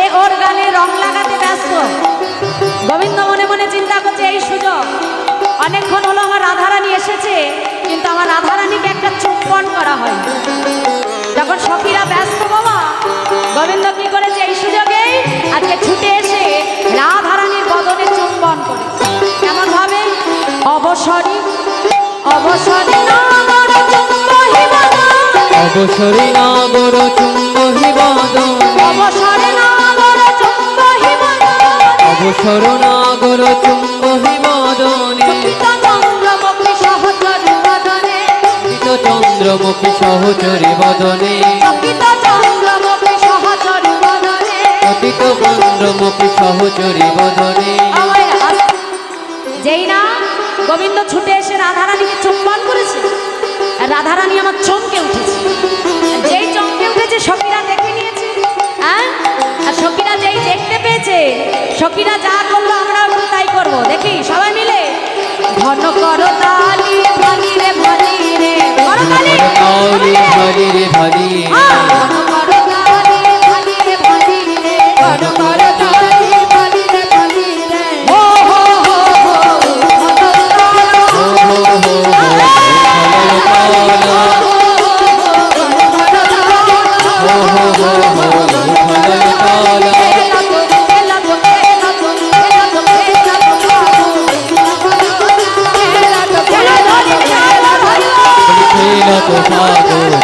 এ ওর গালে রং লাগাতে ব্যস্ত। গোবিন্দ মনে মনে চিন্তা করছে এই সুযোগ, অনেকক্ষণ হলো আমার রাধারানী এসেছে, কিন্তু আমার রাধারানীকে একটা চুম্বন করা হয়। যখন সখীরা ব্যস্ত বাবা, গোবিন্দ কি করেছে এই সুযোগে আজকে ছুটে এসে রাধারানীর বদনে চুম্বন করেছে। কেমন ভাবে? অবসরে অবসরে নাগর চুম্বহি বদন, অবসরে নাগর চুম্বহি বদন, অবসরে নাগর চুম্বহি বদন, অবসর নাগর চুম্বহি বদনে, চন্দ্রমুখী সহচরী বদনে, চন্দ্রমুখী সহচরী বদনে, চন্দ্রমুখী সহচরী বদনে, অতীত চন্দ্রমুখী সহচরী বদনে। যেই না গোবিন্দ ছুটে এসে রাধারানীকে চুম্বন করেছে, আর রাধারানী আমার চমকে উঠেছে। যেই চমকে উঠেছে সখীরা দেখে নিয়েছে, হ্যাঁ, আর সখীরা যেই দেখতে পেয়েছে, সখীরা যা করলো আমরা একটু তাই করবো। দেখি সবাই মিলে ঘন করো তালি ভালি রে ভালি রে, করো তালি তালি ভালি রে ভালি, ঘন করো তালি ভালি রে ভালি রে, ঘন করো তালি ভালি রে ভালি রে, হো হো হো হো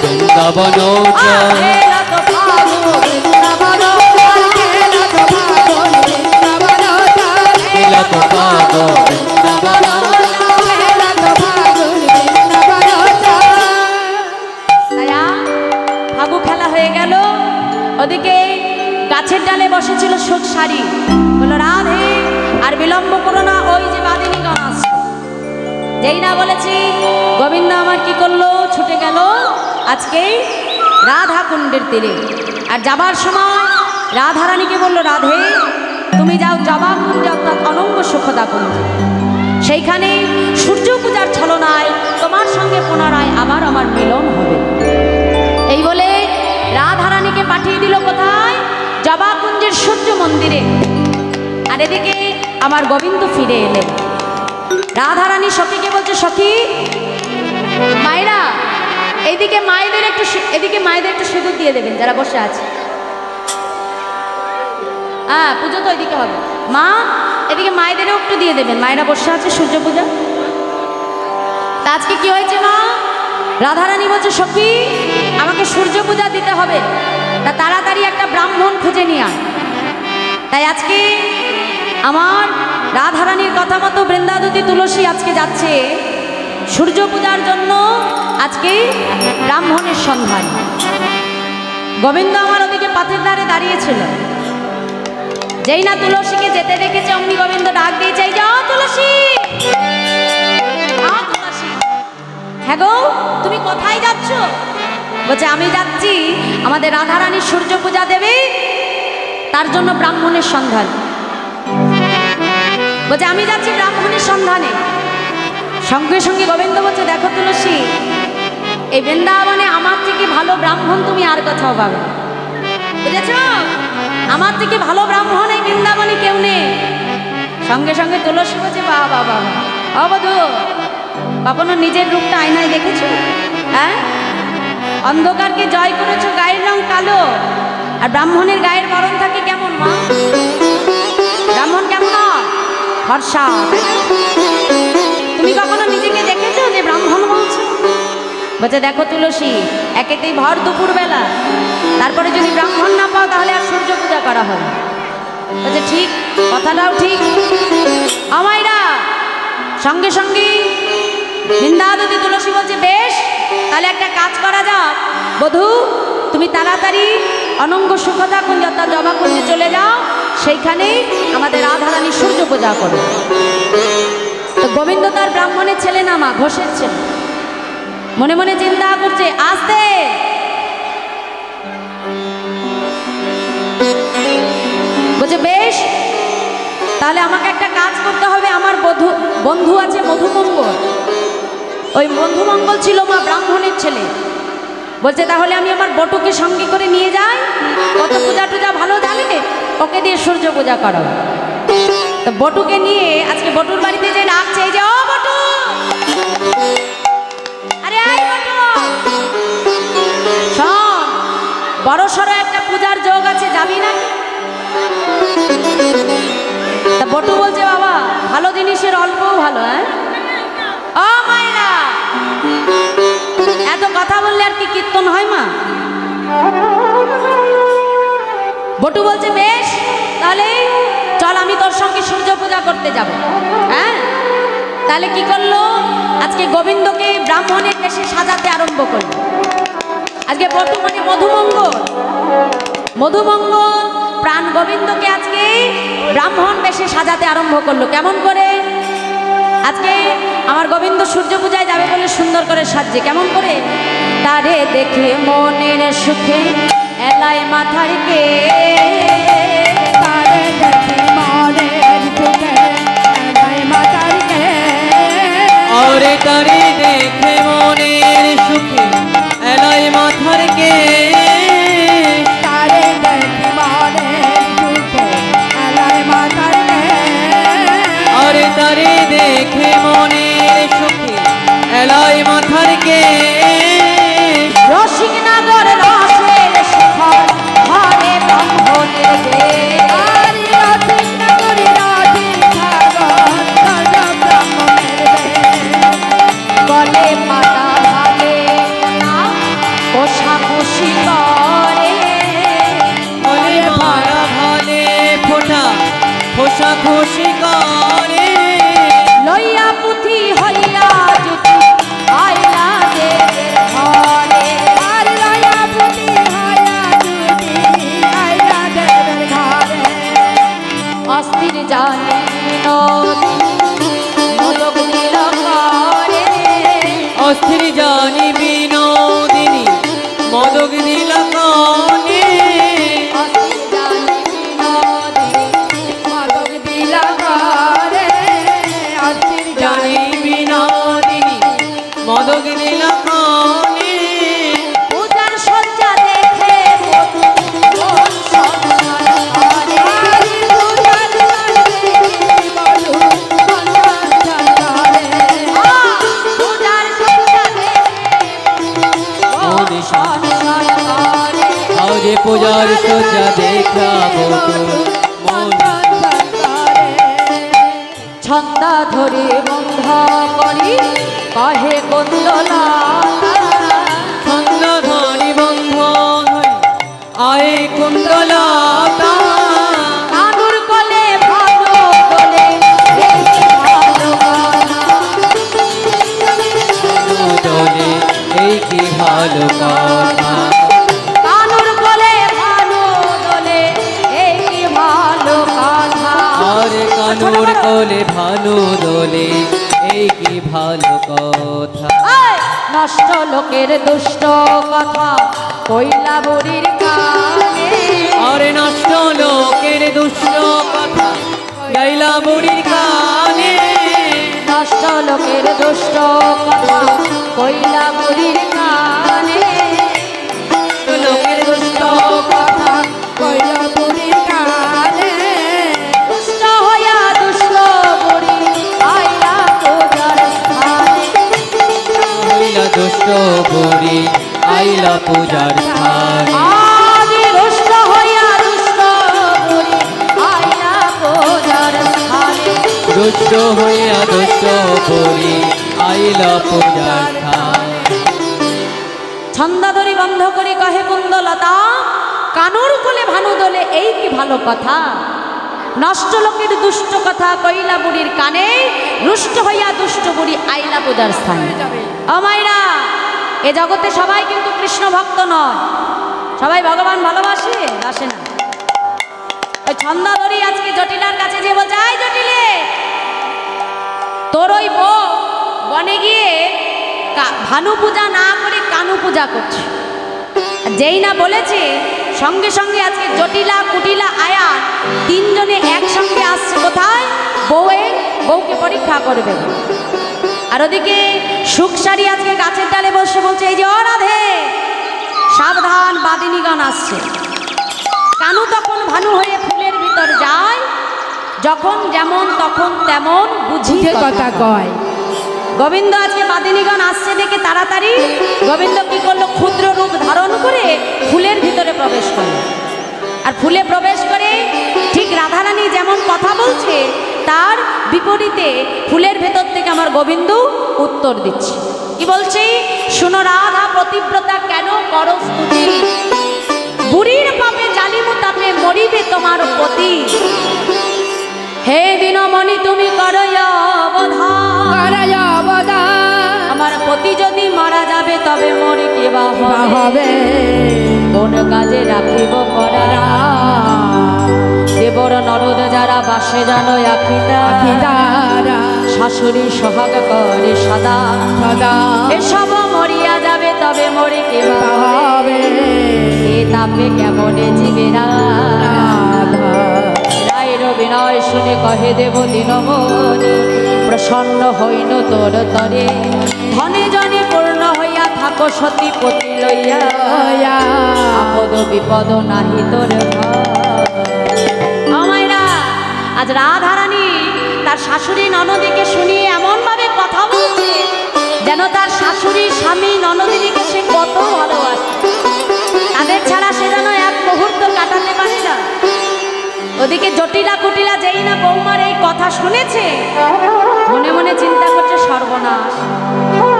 বৃন্দাবন ফাগু খেলা হয়ে গেল। ওদিকে গাছের ডালে বসেছিল সুখ শাড়ি, বললো রাধে আর বিলম্ব করো না, ওই যে বাদিনীগণ আসছে। যেই না বলেছি গোবিন্দ আমার কি করলো, ছুটে গেল আজকে রাধা কুণ্ডের তীরে। আর যাবার সময় রাধারানীকে বলল, রাধে তুমি যাও জবা কুণ্ডে, অর্থাৎ অনঙ্গ সুখদা কুণ্ডে, সেইখানে সূর্য পূজার ছলনায় তোমার সঙ্গে পুনরায় আবার আমার মিলন হবে। এই বলে রাধারানীকে পাঠিয়ে দিল কোথায়? জবা কুঞ্জের সূর্য মন্দিরে। আর এদিকে আমার গোবিন্দ ফিরে এলেন। রাধারানী সখীকে বলছে, সখী মায়েরা এদিকে মায়েদের একটু সিঁদুর দিয়ে দেবেন যারা বসে আছে। হ্যাঁ, পুজো তো এদিকে হবে, মা এদিকে মায়েদেরও একটু দিয়ে দেবেন, মায়েরা বসে আছে সূর্য পূজা। তা আজকে কি হয়েছে মা? রাধারানী বলছে, সখী আমাকে সূর্য পূজা দিতে হবে, তা তাড়াতাড়ি একটা ব্রাহ্মণ খুঁজে নিয়ে আয়। তাই আজকে আমার রাধারানীর কথা মতো বৃন্দাবতী তুলসী আজকে যাচ্ছে সূর্য পূজার জন্য, আজকে ব্রাহ্মণের সন্ধান। গোবিন্দ আমার ওদিকে পাথের ধারে দাঁড়িয়েছিল। যেই না তুলসীকে যেতে দেখেছে, অমনি গোবিন্দ ডাক দিয়েছে, যাও তুলসী। হ্যাঁ গো, তুমি কোথায় যাচ্ছ? বলছে, আমি যাচ্ছি আমাদের রাধারানীর সূর্য পূজা দেবে, তার জন্য ব্রাহ্মণের সন্ধান। বলছে, আমি যাচ্ছি ব্রাহ্মণের সন্ধানে। সঙ্গে সঙ্গে গোবিন্দ বলছে, দেখো তুলসী, এই বৃন্দাবনে আমার থেকে ভালো ব্রাহ্মণ তুমি আর কোথাও পাবে, বুঝেছ? আমার থেকে ভালো ব্রাহ্মণ এই বৃন্দাবনে কেউ নেই। সঙ্গে সঙ্গে তুলসী বলছে, বাবা বাবা অবধূ, কখনো নিজের রূপটা আয়নায় দেখেছো? হ্যাঁ, অন্ধকারকে জয় করেছো, গায়ের রং কালো, আর ব্রাহ্মণের গায়ের বরণ থাকে কেমন মা? ব্রাহ্মণ কেমন হয়? ফর্সা। তুমি কখনো নিজেকে দেখেছো যে ব্রাহ্মণ বলছো? বলছে, দেখো তুলসী, একেতেই ভর দুপুর বেলা, তারপরে যদি ব্রাহ্মণ না পাও তাহলে আর সূর্য পূজা করা হবে। বলছে, ঠিক, কথাটাও ঠিক। আমায়রা সঙ্গে সঙ্গে বৃন্দাবতী তুলসী বলছে, বেশ তাহলে একটা কাজ করা যাক, বধূ তুমি তাড়াতাড়ি অনঙ্গ সুখদা কুঞ্জ অর্থাৎ জবা কুঞ্জে চলে যাও, সেইখানেই আমাদের রাধারানী সূর্য পূজা করো। তো গোবিন্দ তার ব্রাহ্মণের ছেলে না মা, ঘোষের ছেলে, মনে মনে চিন্তা করছে, আসতে বলছে, বেশ তাহলে আমাকে একটা কাজ করতে হবে। আমার বন্ধু আছে মধুমঙ্গল, ওই মধুমঙ্গল ছিল মা ব্রাহ্মণের ছেলে। বলছে, তাহলে আমি আমার বটুকে সঙ্গে করে নিয়ে যাই, কত পূজা টুজা ভালো জানে, সূর্য পূজা করো। তো বটুকে নিয়ে আজকে বটুর বাড়িতে যে ডাকছে, এই যে ও বটু, আরে আয় বটু, শোন বড় সড়ো একটা পূজার যোগ আছে, যাবি না? তা বটু বলছে বাবা ভালো জিনিসের অল্পও ভালো। হ্যাঁ ও মায়েরা, এত কথা বললে আর কি কীর্তন হয় মা? বটু বলছে বেশ, তাহলে চল আমি তোর সঙ্গে সূর্য পূজা করতে যাব। হ্যাঁ, তাহলে কি করলো, আজকে গোবিন্দকে ব্রাহ্মণের বেশে সাজাতে আরম্ভ করলো। আজকে বটু মানে মধুমঙ্গল, মধুমঙ্গল প্রাণ গোবিন্দকে আজকে ব্রাহ্মণ বেশে সাজাতে আরম্ভ করলো। কেমন করে? আজকে আমার গোবিন্দ সূর্য পূজায় যাবে বলে সুন্দর করে সাজছে। কেমন করে? তারে দেখে মনের সুখে এলাই মাথার কে, তারে দেখে মনের সুখে এলাই মাথার কে, ওরে তারে দেখে মনের সুখে এলাই মাথার কে, তারে দেখে মনের সুখে এলাই মাথার কে, ওরে তারে দেখে মনের সুখে এলাই মাথার কে, রসিক নাগর রসের শিখর ঘরে ব্রাহ্মণের দেশ। আর রসিক নগরী রাধি সাগর রাজা ব্রাহ্মণের বেশ, গলে পাতা ভালে না কোষাকুষি করে, ওরে মারা ভালে ফোটা খোসা খুশি করে, লইয়া পুঁথি হইয়া জুটি আইলা দেবের ঘরে। আর লয়া পুতি হায়া জুটি আইলা দেবের ঘরে, অস্থির জানি নদী মোদক দিল করে, অস্থির জানি বিনোদিনী মদক দিল কানে, অস্থির জানি নদী মাদক দিলা ঘরে, অস্থির জানি বিনোদিনী মদক দিল কানে, পূজার সজ্জা দেখে মন সংসার করে। জানি পূজার জলে বলু সন্তান ধরে, পূজার সজ্জা দেখে মন সংসার করে। আজ পূজার সজ্জা দেখা বটু মন সন্তান ধরে, ছন্দা ধরে বন্ধ করি কহে কুন্দলা, ছন্দ ধরি বন্ধ হই আয় কুণ্ডলতা, কানুর কোলে ভালো দোলে এই ভালো কথা। দোলে এই কি ভালো কথা, কানুর কোলে ভালো দোলে এই কি ভালো কথা। আর কানুর কোলে ভানু দোলে এই কি ভালো কথা, এই, নষ্ট লোকের দুষ্ট কথা কইলা বুড়ির কানে, আর নষ্ট লোকের দুষ্ট কথা গাইলা বুড়ির কানে, নষ্ট লোকের দুষ্ট কথা কইলা বুড়ির কানে। লোকের দুষ্ট কথা কইল পুরীর কানে, দুষ্ট হইয়া দুষ্ট বুড়ি আইলা পূজার স্থানে, হইলা দুষ্ট বুড়ি আইলা পূজার স্থানে, আদি দুষ্ট হইয়া দুষ্ট বুড়ি আইলা পূজার স্থানে। দুষ্ট হইয়া দুষ্ট বুড়ি আইলা পূজার স্থানে, ছন্দাধরি বন্ধ করে কহে কুন্দলতা, কানুর কোলে ভানু দোলে এই কি ভালো কথা। নষ্ট লোকের দুষ্ট কথা কইলা বুড়ির কানে, রুষ্ট হইয়া দুষ্ট বুড়ি আইলা পূজার স্থানে। ও মাইরা, এ জগতে সবাই কিন্তু কৃষ্ণ ভক্ত নয়, সবাই ভগবান ভালোবাসে বাসে না। ওই ছন্দাধরি আজকে জটিলার কাছে যে বলছে, আয় জটিলে, তোর ওই বউ বনে গিয়ে ভানু পূজা না করে কানু পূজা করছে। যেই না বলেছে সঙ্গে সঙ্গে আজকে জটিলা কুটিলা আয়া তিনজনে একসঙ্গে আসছে কোথায়? বউকে পরীক্ষা করবে। আর ওদিকে সুখসারি আজকে গাছের ডালে বসে বলছে, এই যে ও রাধে, সাবধান বাদিনীগণ আসছে। কানু তখন ভানু হয়ে ফুলের ভিতর যখন যেমন তখন তেমন বুঝি বুঝে কথা কয়। গোবিন্দ আজকে বাদিনীগণ আসছে দেখে তাড়াতাড়ি গোবিন্দ কি করলো, ক্ষুদ্র রূপ ধারণ করে ফুলের ভিতরে প্রবেশ করলো। আর ফুলে প্রবেশ করে ঠিক রাধারানী যেমন কথা বলছে তার বিপরীতে ফুলের ভেতর থেকে আমার গোবিন্দ উত্তর দিচ্ছে। কি বলছে, শুনো রাধা পতিব্রতা কেন করো স্তুতি, বুড়ির পাপে জালিমু তাপে মরিবে তোমার পতি। হে দিনমণি তুমি করো অবধান, আমার পতি যদি মারা যাবে তবে মরে কে বা হবে কোন কাজে রাখিব পরা। দেবর নরদ যারা বাসে জানো আখিদারা, শাশুড়ি সোহাগ করে সদা সদা এসব মরিয়া যাবে তবে মরে কে বা হবে এ তাপে কেমনে জীবে রাধা। রায়ের বিনয় শুনে কহে দেব দিনমণি, প্রসন্ন হইন তোর তরে, ধনে জনে পূর্ণ হইয়া থাকো সতী পতি লইয়া, আপদ বিপদ নাহি তোর আমায়রা। আজ রাধারানী তার শাশুড়ি ননদীকে শুনিয়ে এমন ভাবে কথা বলছে যেন তার শাশুড়ি স্বামী ননদিনীকে সে কত ভালোবাসে, তাদের ছাড়া সে যেন এক মুহূর্ত কাটাতে পারে না। ওদিকে জটিলা কুটিলা যেই না বৌমার এই কথা শুনেছে মনে মনে চিন্তা করছে, সর্বনাশ,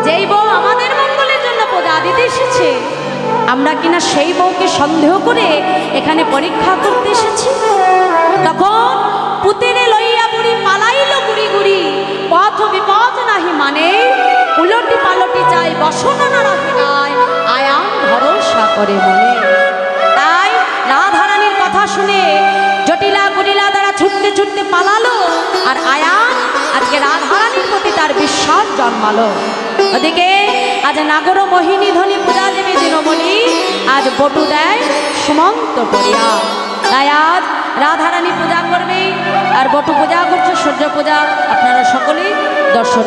যেই বউ আমাদের মঙ্গলের জন্য পূজা দিতে এসেছে আমরা কিনা সেই বউকে সন্দেহ করে এখানে পরীক্ষা করতে এসেছি। তখন পুতিরে লইয়া বুড়ি পালাইল গুড়ি গুড়ি, পথ বিপদ নাহি মানে, উলটি পালটি চাই বসনা না রাখে নাই, আয়াম ভরসা করে মনে। তাই রাধারানীর কথা শুনে জটিলা কুটিলা তারা ছুটতে ছুটতে পালালো, আর আয়াম আজকে রাধারানীর প্রতি তার বিশ্বাস জন্মালো। ওদিকে আজ নাগর মোহিনী ধ্বনি পূজা দেবে দিনমণি, আজ বটু দেয় সুমন্ত পড়িয়া। তাই আজ রাধারানী পূজা করবে আর বটু পূজা করছে, সূর্য পূজা। আপনারা সকলেই দর্শন